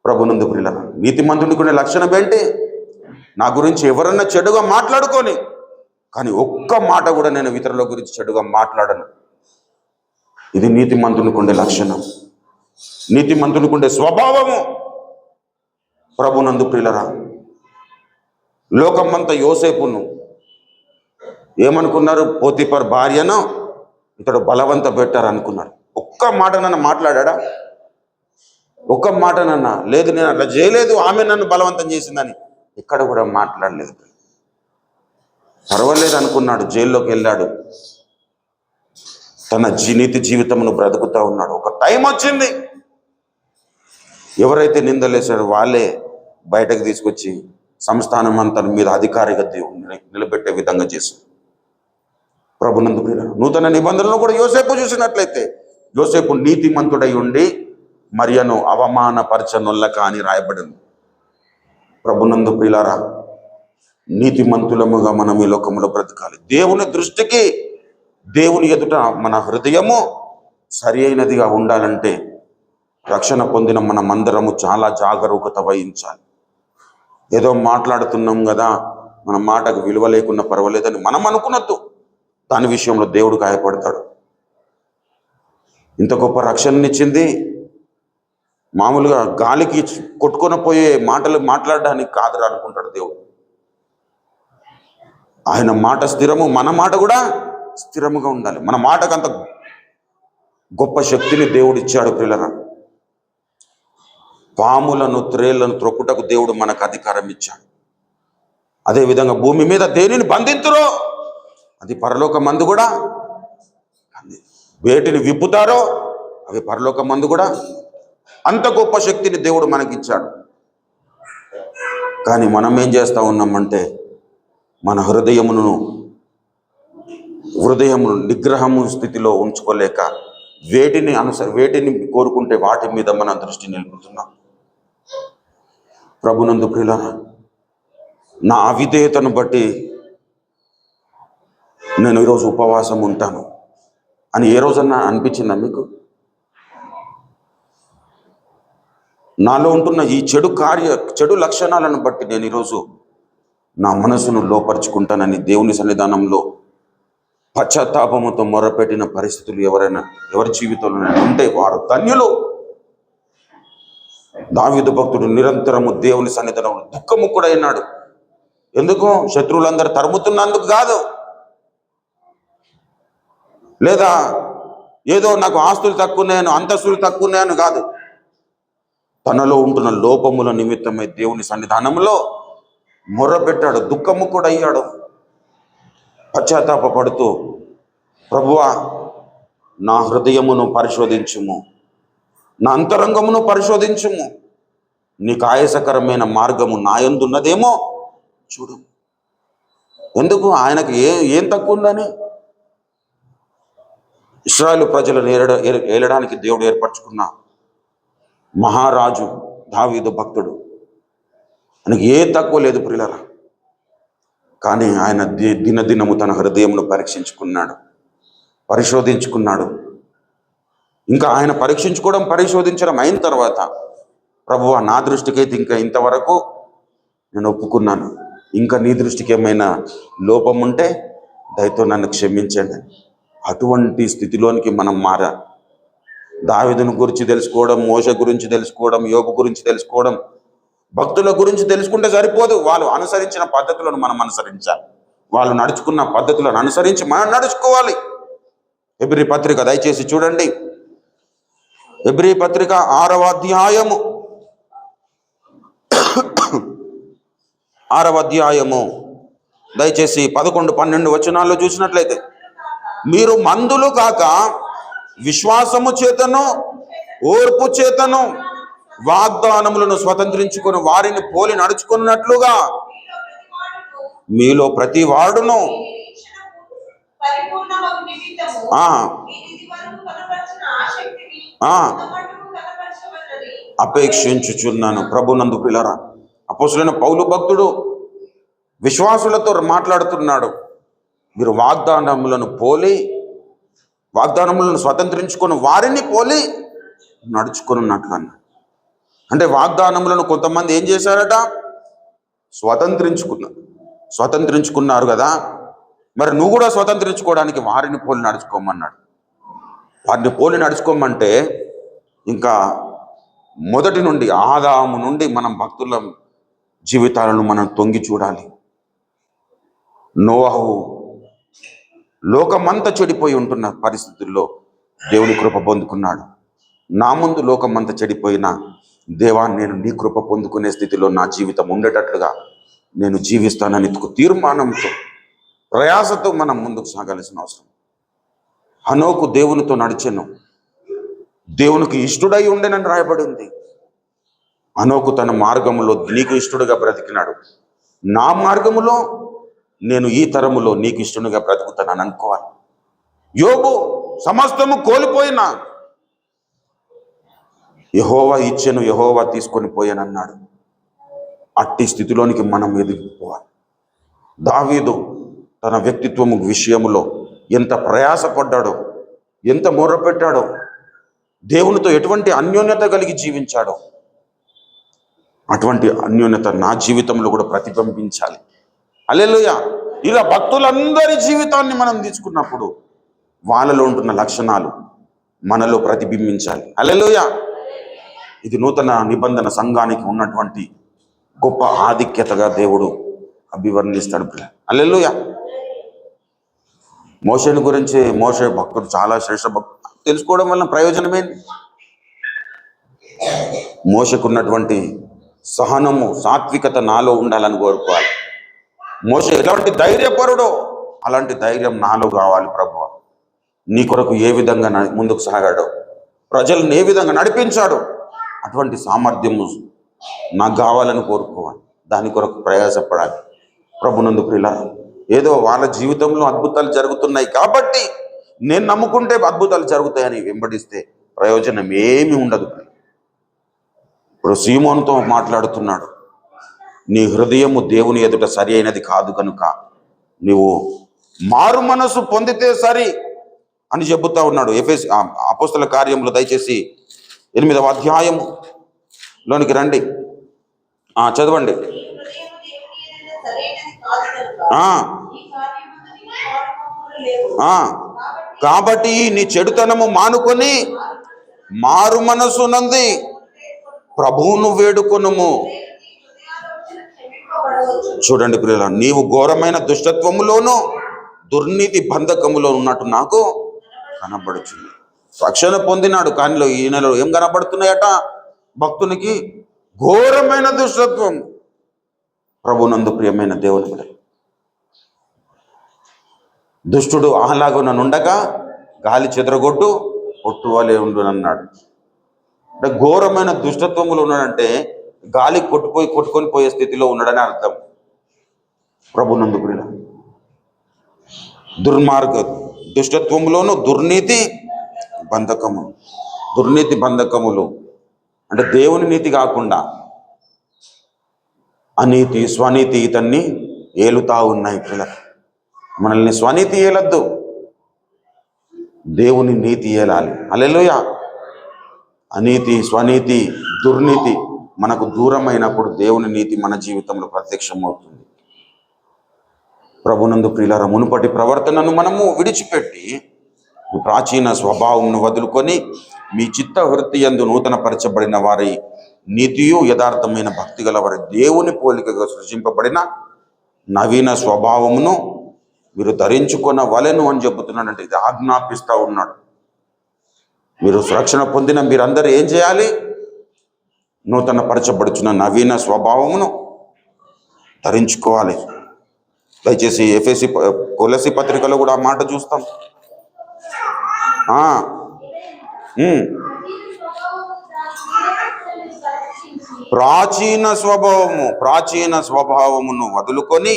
ప్రభునందు ప్రియులారా, నీతిమంతునికి ఉండే లక్షణం ఏంటి? నా గురించి ఎవరన్నా చెడుగా మాట్లాడుకొని, కానీ ఒక్క మాట కూడా నేను ఇతరుల గురించి చెడుగా మాట్లాడను. ఇది నీతిమంతునికి ఉండే లక్షణం, నీతిమంతునికి ఉండే స్వభావము. ప్రభునందు ప్రియులారా, లోకమంతా యోసేపును ఏమనుకున్నారు? పోతిఫర్ భార్యను ఇతడు బలవంత పెట్టారు అనుకున్నారు. ఒక్క మాట నన్ను మాట్లాడా? ఒక్క మాట నన్న లేదు, నేను అట్లా చేయలేదు, ఆమె నన్ను బలవంతం చేసిందని ఎక్కడ కూడా మాట్లాడలేదు. పర్వాలేదు అనుకున్నాడు, జైల్లోకి వెళ్ళాడు, తన నీతి జీవితమును బ్రతుకుతూ ఉన్నాడు. ఒక టైం వచ్చింది, ఎవరైతే నిందలేశారో వాళ్ళే బయటకు తీసుకొచ్చి సంస్థానం అంతా మీద అధికారిగా నిలబెట్టే విధంగా చేశారు. ప్రభునందు ప్రియులారా, నూతన నిబంధనలో కూడా యోసేపు చూసినట్లయితే, యోసేపు నీతిమంతుడై ఉండి మరియను అవమానపరచనొల్లక అని రాయబడింది. ప్రభునందు ప్రియులారా, నీతిమంతులముగా మనం ఈ లోకంలో బ్రతకాలి. దేవుని దృష్టికి, దేవుని ఎదుట మన హృదయము సరి అయినదిగా ఉండాలంటే రక్షణ పొందిన మనమందరము చాలా జాగరూకత వహించాలి. ఏదో మాట్లాడుతున్నాం కదా, మన మాటకు విలువ లేకున్నా పర్వాలేదని మనం అనుకున్నట్టు దాని విషయంలో దేవుడు గాయపడతాడు. ఇంత గొప్ప రక్షణనిచ్చింది మామూలుగా గాలికి కొట్టుకొని పోయే మాటలు మాట్లాడడానికి కాదురా అనుకుంటాడు దేవుడు. ఆయన మాట స్థిరము, మన మాట కూడా స్థిరముగా ఉండాలి. మన మాటకు అంత గొప్ప శక్తిని దేవుడు ఇచ్చాడు ప్రియులరా. పాములను త్రేళ్లను త్రొక్కుటకు దేవుడు మనకు అధికారం ఇచ్చాడు. అదేవిధంగా భూమి మీద దేనిని బంధింతురో అది పరలోక మందు కూడా, వేటిని విప్పుతారో అవి పరలోక మందు కూడా. అంత గొప్ప శక్తిని దేవుడు మనకిచ్చాడు. కానీ మనం ఏం చేస్తూ ఉన్నామంటే మన హృదయమును నిగ్రహము స్థితిలో ఉంచుకోలేక వేటిని కోరుకుంటే వాటి మీద మన దృష్టి నిలుపుతున్నాం. ప్రభునందు ప్రియులారా, నా అవిధేయతను బట్టి నేను ఈరోజు ఉపవాసం ఉంటాను అని ఏ రోజన్నా అనిపించిందా మీకు? నాలో ఉంటున్న ఈ చెడు లక్షణాలను బట్టి నేను ఈరోజు నా మనసును లోపరుచుకుంటానని దేవుని సన్నిధానంలో పశ్చాత్తాపముతో మొరపెట్టిన పరిస్థితులు ఎవరి జీవితంలో ఉంటే వారు ధన్యులు. దావీదు భక్తుడు నిరంతరము దేవుని సన్నిధానంలో దుఃఖముఖుడైనాడు. ఎందుకు? శత్రువులందరూ తరుముతున్నందుకు కాదు, లేదా ఏదో నాకు ఆస్తులు తక్కువన్నాయను అంతస్తులు తక్కువన్నాయను కాదు. తనలో ఉంటున్న లోపముల నిమిత్తమై దేవుని సన్నిధానంలో మొర్రపెట్టాడు, దుఃఖముఖుడయ్యాడు. పశ్చాత్తాపడుతూ, ప్రభువా నా హృదయమును పరిశోధించుము, నా అంతరంగమును పరిశోధించుము, నీకు ఆయాసకరమైన మార్గము నాయందున్నదేమో చూడు. ఎందుకు? ఆయనకు ఏం తక్కువ ఉందని? ఇశ్రాయేలు ప్రజలను ఏలడానికి దేవుడు ఏర్పరచుకున్న మహారాజు దావీదు భక్తుడు. ఆయనకి ఏ తక్కువ లేదు ప్రియులరా. కానీ ఆయన దినదినము తన హృదయమును పరిశోధించుకున్నాడు. ఇంకా ఆయన పరిశోధించడం అయిన తర్వాత, ప్రభువా నా దృష్టికైతే ఇంకా ఇంతవరకు నేను ఒప్పుకున్నాను, ఇంకా నీ దృష్టికి ఏమైనా లోపం ఉంటే దయతో నన్ను క్షమించండి. అటువంటి స్థితిలోనికి మనం మారాలి. దావీదుని గురించి తెలుసుకోవడం, మోషే గురించి తెలుసుకోవడం, యోబు గురించి తెలుసుకోవడం, భక్తుల గురించి తెలుసుకుంటే సరిపోదు. వాళ్ళు అనుసరించిన పద్ధతులను మనం అనుసరించాలి. వాళ్ళు నడుచుకున్న పద్ధతులను అనుసరించి మనం నడుచుకోవాలి. హెబ్రీ పత్రిక దయచేసి చూడండి. హెబ్రీ పత్రిక 6వ అధ్యాయము దయచేసి 11-12 వచనాల్లో చూసినట్లయితే, మీరు మందులు కాక విశ్వాసము చేతను ఓర్పు చేతను వాగ్దానములను స్వతంత్రించుకొని వారిని పోలి నడుచుకున్నట్లుగా మీలో ప్రతి వాడును అపేక్షించుచున్నాను. ప్రభునందు ప్రియులారా, అపోస్తలుడైన పౌలు భక్తుడు విశ్వాసులతో మాట్లాడుతున్నాడు. మీరు వాగ్దానములను స్వతంత్రించుకొని వారిని పోలి నడుచుకున్నట్లు అన్నాడు. అంటే వాగ్దానములను కొంతమంది ఏం చేశారట? స్వతంత్రించుకున్నారు కదా, మరి నువ్వు కూడా స్వతంత్రించుకోవడానికి వారిని పోలి నడుచుకోమన్నాడు. వారిని పోలి నడుచుకోమంటే ఇంకా మొదటి నుండి, ఆదాము నుండి మనం భక్తుల జీవితాలను మనం తొంగి చూడాలి. నోవహు లోకమంతా చెడిపోయి ఉంటున్న పరిస్థితుల్లో దేవుని కృప పొందుకున్నాడు. నా ముందు లోకమంతా చెడిపోయినా, దేవా నేను నీ కృప పొందుకునే స్థితిలో నా జీవితం ఉండేటట్లుగా నేను జీవిస్తానని తీర్మానంతో, ప్రయాసతో మనం ముందుకు సాగాల్సిన అవసరం. హనోకు దేవునితో నడిచెను, దేవునికి ఇష్టడై ఉండేనని రాయబడింది. హనోకు తన మార్గములో నీకు ఇష్టడుగా బ్రతికినాడు. నా మార్గములో నేను ఈ తరములో నీకు ఇష్టడుగా బ్రతుకుతానని అనుకోవాలి. యోబు సమస్తము కోల్పోయినా యెహోవా ఇచ్చెను, యెహోవా తీసుకొని పోయానన్నాడు. అట్టి స్థితిలోనికి మనం ఎదిగిపోవాలి. దావీదు తన వ్యక్తిత్వము విషయంలో ఎంత ప్రయాసపడ్డాడో, ఎంత మొర్రపెట్టాడో, దేవునితో ఎటువంటి అన్యోన్యత కలిగి జీవించాడో, అటువంటి అన్యోన్యత నా జీవితంలో కూడా ప్రతిబింబించాలి హల్లెలూయా. ఇలా భక్తులందరి జీవితాన్ని మనం తీసుకున్నప్పుడు వాళ్ళలో ఉంటున్న లక్షణాలు మనలో ప్రతిబింబించాలి. హల్లెలూయా. ఇది నూతన నిబంధన సంఘానికి ఉన్నటువంటి గొప్ప ఆధిక్యతగా దేవుడు అభివర్ణిస్తాడు. హల్లెలూయా. మోషేని గురించి, మోషే భక్తుడు చాలా శ్రేష్ఠ భక్తుడు తెలుసుకోవడం వల్ల ప్రయోజనమేంటి? మోషకున్నటువంటి సహనము, సాత్వికత నాలో ఉండాలని కోరుకోవాలి. మోషే ఎలాంటి ధైర్యపరుడో అలాంటి ధైర్యం నాలో కావాలి. ప్రభువా, నీ కొరకు ఏ విధంగా ముందుకు సాగాడో, ప్రజలను ఏ విధంగా నడిపించాడో అటువంటి సామర్థ్యము నాకు కావాలని కోరుకోవాలి. దాని కొరకు ప్రయాసపడాలి. ప్రభునందు ప్రియులారా, ఏదో వాళ్ళ జీవితంలో అద్భుతాలు జరుగుతున్నాయి కాబట్టి నేను నమ్ముకుంటే అద్భుతాలు జరుగుతాయని వెంబడిస్తే ప్రయోజనం ఏమీ ఉండదు. ఇప్పుడు సీమోనుతో మాట్లాడుతున్నాడు, నీ హృదయము దేవుని ఎదుట సరి అయినది కాదు కనుక నీవు మారు మనసు పొందితే సరి అని చెబుతా ఉన్నాడు. అపోస్తల కార్యములు దయచేసి 8వ అధ్యాయంలోనికి రండి, చదవండి. కాబట్టి నీ చెడుతనము మానుకొని మారు మనసు నంది ప్రభువును వేడుకొనుము. చూడండి ప్రియుల, నీవు ఘోరమైన దుష్టత్వములోను దుర్నీతి బంధకములో ఉన్నట్టు నాకు కనబడుచుంది. రక్షణ పొందినాడు, కానీ ఈయనలో ఏం కనబడుతున్నాయట? భక్తునికి ఘోరమైన దుష్టత్వం. ప్రభునందు ప్రియమైన దేవుని బిడ్డ, దుష్టుడు ఆహ్లాగుననుండగా గాలి చెదరగొట్టు కొట్టువలే ఉండునన్నాడు. అంటే ఘోరమైన దుష్టత్వములు ఉన్నాడంటే గాలి కొట్టుకొని పోయే స్థితిలో ఉన్నాడని అర్థం. ప్రభునందు ప్రియుల, దుష్టత్వములోను దుర్నీతి బంధకములు అంటే దేవుని నీతి కాకుండా అనీతి, స్వనీతి ఇతన్ని ఏలుతా ఉన్నాయి. పిల్లలు, మనల్ని స్వనీతి ఏలద్దు, దేవుని నీతి ఏలాలి. హల్లెలూయా. అనీతి, స్వనీతి, దుర్నీతి మనకు దూరమైనప్పుడు దేవుని నీతి మన జీవితంలో ప్రత్యక్షమవుతుంది. ప్రభునందు ప్రియులారా, మునుపటి ప్రవర్తనను మనము విడిచిపెట్టి మీ ప్రాచీన స్వభావమును వదులుకొని మీ చిత్త వృత్తి యందు నూతన పరచబడిన వారి నీతియు యథార్థమైన భక్తి గల వారి దేవుని పోలికగా సృజింపబడిన నవీన స్వభావమును మీరు ధరించుకొనవలెను అని చెబుతున్నాడంటే ఇది ఆజ్ఞాపిస్తూ ఉన్నాడు. మీరు రక్షణ పొందిన మీరందరూ ఏం చేయాలి? నూతన పరచబడుచున్న నవీన స్వభావమును ధరించుకోవాలి. దయచేసి కొలసి పత్రికలో కూడా ఆ మాట చూస్తాం. ప్రాచీన స్వభావమును వదులుకొని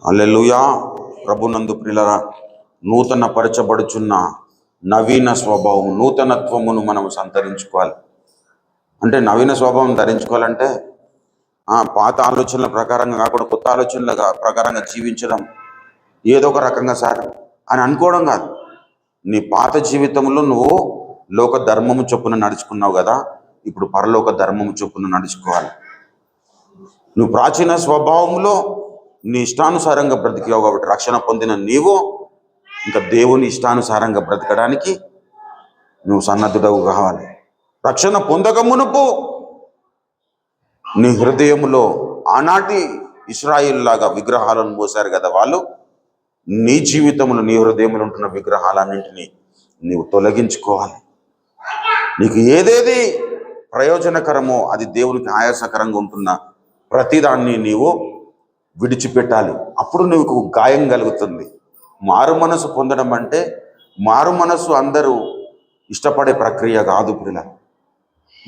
హల్లెలూయా. ప్రభునందు ప్రియులారా, నూతన పరచబడుచున్న నవీన స్వభావం, నూతనత్వమును మనం సంతరించుకోవాలి. అంటే నవీన స్వభావం ధరించుకోవాలంటే పాత ఆలోచనల ప్రకారంగా కాకుండా కొత్త ఆలోచనల ప్రకారంగా జీవించడం, ఏదో ఒక రకంగా సార్ అని అనుకోవడం కాదు. నీ పాత జీవితంలో నువ్వు లోక ధర్మము చొప్పున నడుచుకున్నావు కదా, ఇప్పుడు పరలోక ధర్మము చొప్పున నడుచుకోవాలి. నువ్వు ప్రాచీన స్వభావంలో నీ ఇష్టానుసారంగా బ్రతికావు కాబట్టి రక్షణ పొందిన నీవు ఇంకా దేవుని ఇష్టానుసారంగా బ్రతకడానికి నువ్వు సన్నద్ధుడవు కావాలి. రక్షణ పొందక మునుపు నీ హృదయంలో ఆనాటి ఇశ్రాయేలు లాగా విగ్రహాలను మోసారు కదా వాళ్ళు, నీ జీవితంలో నీ హృదయంలో ఉంటున్న విగ్రహాలన్నింటినీ నీవు తొలగించుకోవాలి. నీకు ఏదేది ప్రయోజనకరమో అది దేవునికి ఆయాసకరంగా ఉంటున్న ప్రతిదాన్ని నీవు విడిచిపెట్టాలి. అప్పుడు నీకు గాయం కలుగుతుంది. మారు మనసు పొందడం అంటే, మారు మనసు అందరూ ఇష్టపడే ప్రక్రియ కాదు పిల్ల.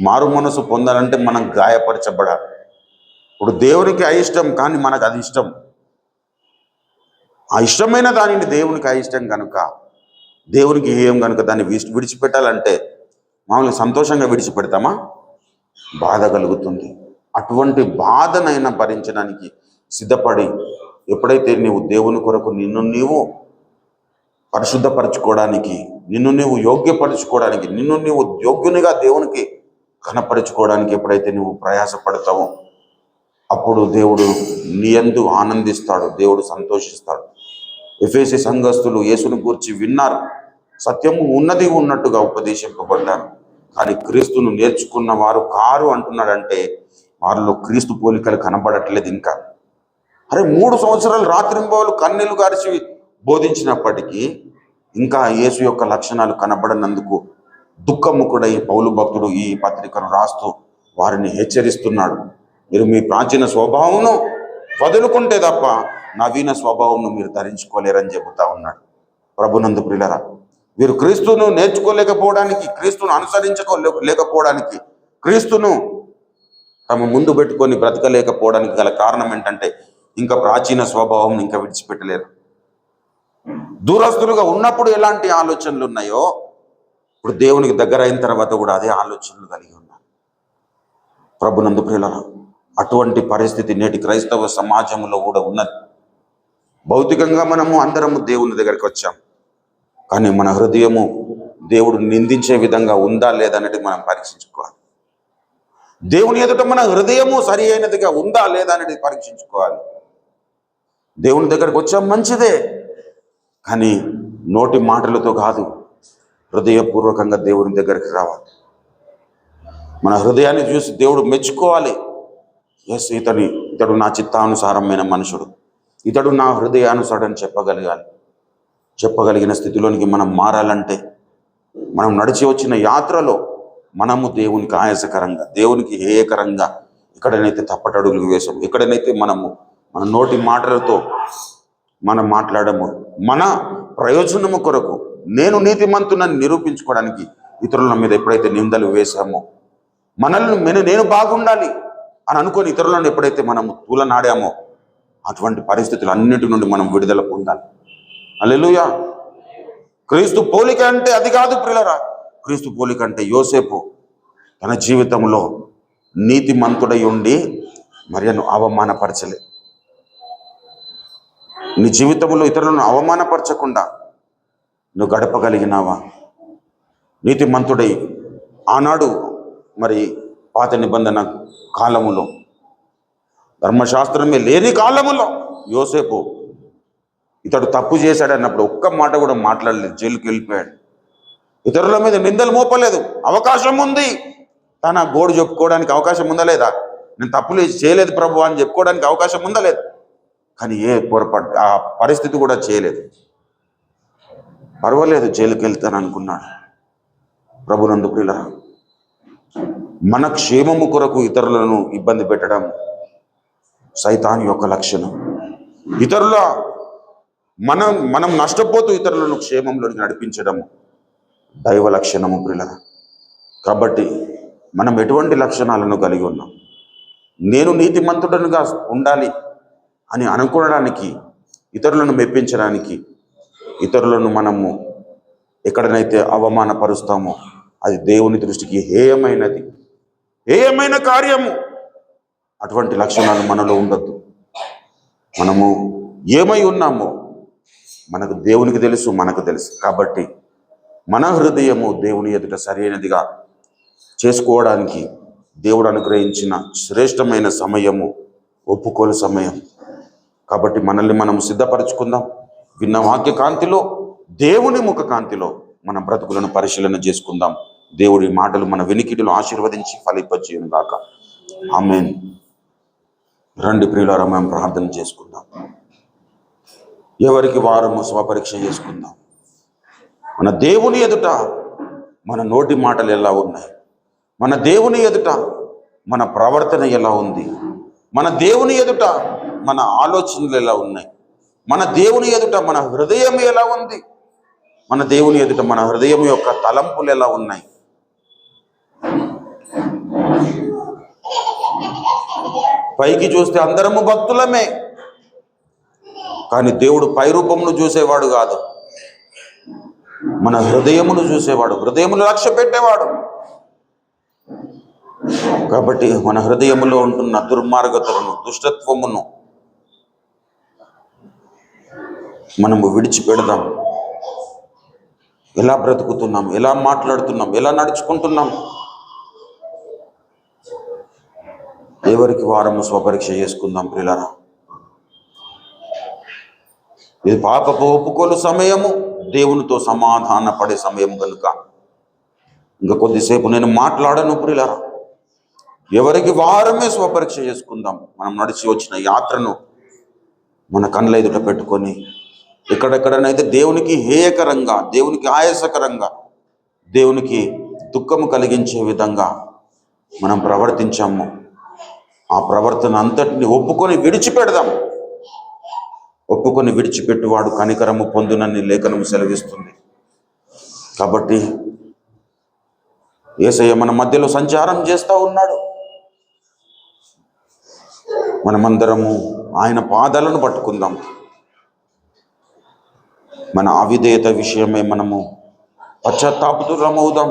మారు మనసు పొందాలంటే మనం గాయపరచబడాలి. ఇప్పుడు దేవునికి అయిష్టం, కానీ మనకు అది ఇష్టం. ఆ ఇష్టమైన దానిని దేవునికి అయిష్టం కనుక, దేవునికి ఏం కనుక దాన్ని విడిచిపెట్టాలంటే మామూలుగా సంతోషంగా విడిచిపెడతామా? బాధ కలుగుతుంది. అటువంటి బాధనైనా భరించడానికి సిద్ధపడి ఎప్పుడైతే నీవు దేవుని కొరకు నిన్ను నీవు పరిశుద్ధపరచుకోవడానికి, నిన్ను నువ్వు యోగ్యపరచుకోవడానికి, నిన్ను నువ్వు యోగ్యునిగా దేవునికి కనపరుచుకోవడానికి ఎప్పుడైతే నువ్వు ప్రయాసపడతావో అప్పుడు దేవుడు నీ యందు ఆనందిస్తాడు, దేవుడు సంతోషిస్తాడు. ఎఫెసీ సంఘస్థులు యేసును గూర్చి విన్నారు, సత్యము ఉన్నది ఉన్నట్టుగా ఉపదేశింపబడ్డారు, కానీ క్రీస్తును నేర్చుకున్న వారు కారు అంటున్నాడంటే వారిలో క్రీస్తు పోలికలు కనబడట్లేదు. ఇంకా 3 సంవత్సరాలు రాత్రింబవలు కన్నీళ్లు గార్చి బోధించినప్పటికీ ఇంకా యేసు యొక్క లక్షణాలు కనబడనందుకు దుఃఖముఖుడై పౌలు భక్తుడు ఈ పత్రికను రాస్తూ వారిని హెచ్చరిస్తున్నాడు. మీరు మీ ప్రాచీన స్వభావమును వదులుకుంటే తప్ప నవీన స్వభావంను మీరు ధరించుకోలేరని చెబుతా ఉన్నాడు. ప్రభునందు ప్రియులారా, వీరు క్రీస్తును నేర్చుకోలేకపోవడానికి, క్రీస్తును అనుసరించుకోలేకపోవడానికి, క్రీస్తును తమ ముందు పెట్టుకొని బ్రతకలేకపోవడానికి గల కారణం ఏంటంటే ఇంకా ప్రాచీన స్వభావం ఇంకా విడిచిపెట్టలేరు. దూరస్తులుగా ఉన్నప్పుడు ఎలాంటి ఆలోచనలు ఉన్నాయో ఇప్పుడు దేవునికి దగ్గర అయిన తర్వాత కూడా అదే ఆలోచనలు కలిగి ఉన్నారు. ప్రభునందు ప్రియులారా, అటువంటి పరిస్థితి నేటి క్రైస్తవ సమాజంలో కూడా ఉన్నది. భౌతికంగా మనము అందరము దేవుని దగ్గరికి వచ్చాం, కానీ మన హృదయము దేవుడు నిందించే విధంగా ఉందా లేదా అనేది మనం పరీక్షించుకోవాలి. దేవుని ఎదుట మన హృదయము సరి అయినదిగా ఉందా లేదా అనేది పరీక్షించుకోవాలి. దేవుని దగ్గరికి వచ్చాం మంచిదే, కానీ నోటి మాటలతో కాదు, హృదయపూర్వకంగా దేవుని దగ్గరికి రావాలి. మన హృదయాన్ని చూసి దేవుడు మెచ్చుకోవాలి. ఎస్, ఇతడు నా చిత్తానుసారమైన మనుషుడు, ఇతడు నా హృదయానుసారం చెప్పగలిగిన స్థితిలోనికి మనం మారాలంటే మనం నడిచి వచ్చిన యాత్రలో మనము దేవునికి ఆయాసకరంగా, దేవునికి హేయకరంగా ఎక్కడనైతే తప్పటడుగులు వేసాము, ఎక్కడనైతే మనము మన నోటి మాటలతో మనం మాట్లాడము, మన ప్రయోజనము కొరకు నేను నీతిమంతునని నిరూపించుకోవడానికి ఇతరుల మీద ఎప్పుడైతే నిందలు వేసామో, నేను బాగుండాలి అని అనుకొని ఇతరులను ఎప్పుడైతే మనము తూలనాడామో అటువంటి పరిస్థితులు అన్నిటి నుండి మనం విడుదల పొందాలి. హల్లెలూయా. క్రీస్తు పోలిక అంటే అది కాదు ప్రియులారా. క్రీస్తు పోలిక అంటే యోసేపు తన జీవితంలో నీతిమంతుడై ఉండి మరియను అవమానపరచలే. నీ జీవితంలో ఇతరులను అవమానపరచకుండా నువ్వు గడపగలిగినావా? నీతిమంతుడై ఆనాడు మరి పాత నిబంధన కాలములో, ధర్మశాస్త్రమే లేని కాలములో యోసేపు ఇతడు తప్పు చేశాడు అన్నప్పుడు ఒక్క మాట కూడా మాట్లాడలేదు, జైలుకి వెళ్ళిపోయాడు. ఇతరుల మీద నిందలు మోపలేదు. అవకాశం ఉంది, తన గోడు చెప్పుకోవడానికి అవకాశం ఉందా లేదా? నేను తప్పులు చేయలేదు ప్రభు అని చెప్పుకోవడానికి అవకాశం ఉందా లేదు? కానీ ఏ పొరపాటు ఆ పరిస్థితి కూడా చేయలేదు. పర్వాలేదు, జైలుకి వెళ్తాను అనుకున్నాడు. ప్రభునందు ప్రియులారా, మన క్షేమము కొరకు ఇతరులను ఇబ్బంది పెట్టడం సైతాను యొక్క లక్షణం. ఇతరుల మనం నష్టపోతూ ఇతరులను క్షేమంలోకి నడిపించడం దైవ లక్షణము ప్రియులారా. కాబట్టి మనం ఎటువంటి లక్షణాలను కలిగి ఉన్నాం? నేను నీతిమంతుడనుగా ఉండాలి అని అనుకోవడానికి, ఇతరులను మెప్పించడానికి, ఇతరులను మనము ఎక్కడనైతే అవమానపరుస్తామో అది దేవుని దృష్టికి హేయమైన కార్యము. అటువంటి లక్షణాలు మనలో ఉండద్దు. మనము ఏమై ఉన్నామో మనకు దేవునికి తెలుసు, మనకు తెలుసు. కాబట్టి మన హృదయము దేవుని ఎదుట సరైనదిగా చేసుకోవడానికి దేవుడు అనుగ్రహించిన శ్రేష్టమైన సమయము ఒప్పుకోలు సమయం. కాబట్టి మనల్ని మనం సిద్ధపరచుకుందాం. విన్న వాక్య కాంతిలో, దేవుని ముఖ కాంతిలో మన బ్రతుకులను పరిశీలన చేసుకుందాం. దేవుడి మాటలు మన వెనికిడిలో ఆశీర్వదించి ఫలింపజేయును గాక. ఆమేన్. రండి ప్రియులారా, మనం ప్రార్థన చేసుకుందాం. ఎవరికి వారము స్వపరీక్ష చేసుకుందాం. మన దేవుని ఎదుట మన నోటి మాటలు ఎలా ఉన్నాయి? మన దేవుని ఎదుట మన ప్రవర్తన ఎలా ఉంది? మన దేవుని ఎదుట మన ఆలోచనలు ఎలా ఉన్నాయి? మన దేవుని ఎదుట మన హృదయం ఎలా ఉంది? మన దేవుని ఎదుట మన హృదయం యొక్క తలంపులు ఎలా ఉన్నాయి? పైకి చూస్తే అందరము భక్తులమే, కానీ దేవుడు పై రూపమును చూసేవాడు కాదు, మన హృదయమును చూసేవాడు, హృదయమును లక్ష్య పెట్టేవాడు. కాబట్టి మన హృదయములో ఉంటున్న దుర్మార్గతలను, దుష్టత్వమును మనము విడిచిపెడదాం. ఎలా బ్రతుకుతున్నాం, ఎలా మాట్లాడుతున్నాం, ఎలా నడుచుకుంటున్నాం? ఎవరికి వారము స్వపరీక్ష చేసుకుందాం ప్రియులారా. ఇది పాపపు ఒప్పుకోలు సమయము, దేవునితో సమాధాన పడే సమయం కనుక ఇంకా కొద్దిసేపు నేను మాట్లాడను ప్రియులారా. ఎవరికి వారమే స్వపరీక్ష చేసుకుందాం. మనం నడిచి వచ్చిన యాత్రను మన కళ్ళ ఎదుట పెట్టుకొని ఎక్కడెక్కడనైతే దేవునికి హేయకరంగా, దేవునికి ఆయాసకరంగా, దేవునికి దుఃఖము కలిగించే విధంగా మనం ప్రవర్తించాము, ఆ ప్రవర్తన అంతటిని ఒప్పుకొని విడిచిపెడదాం. ఒప్పుకొని విడిచిపెట్టువాడు కనికరము పొందునని లేఖనము సెలవిస్తుంది. కాబట్టి యేసయ్య మన మధ్యలో సంచారం చేస్తూ ఉన్నాడు. మనమందరము ఆయన పాదాలను పట్టుకుందాం. మన అవిధేయత విషయమై మనము పశ్చాత్తాపతులమవుదాం.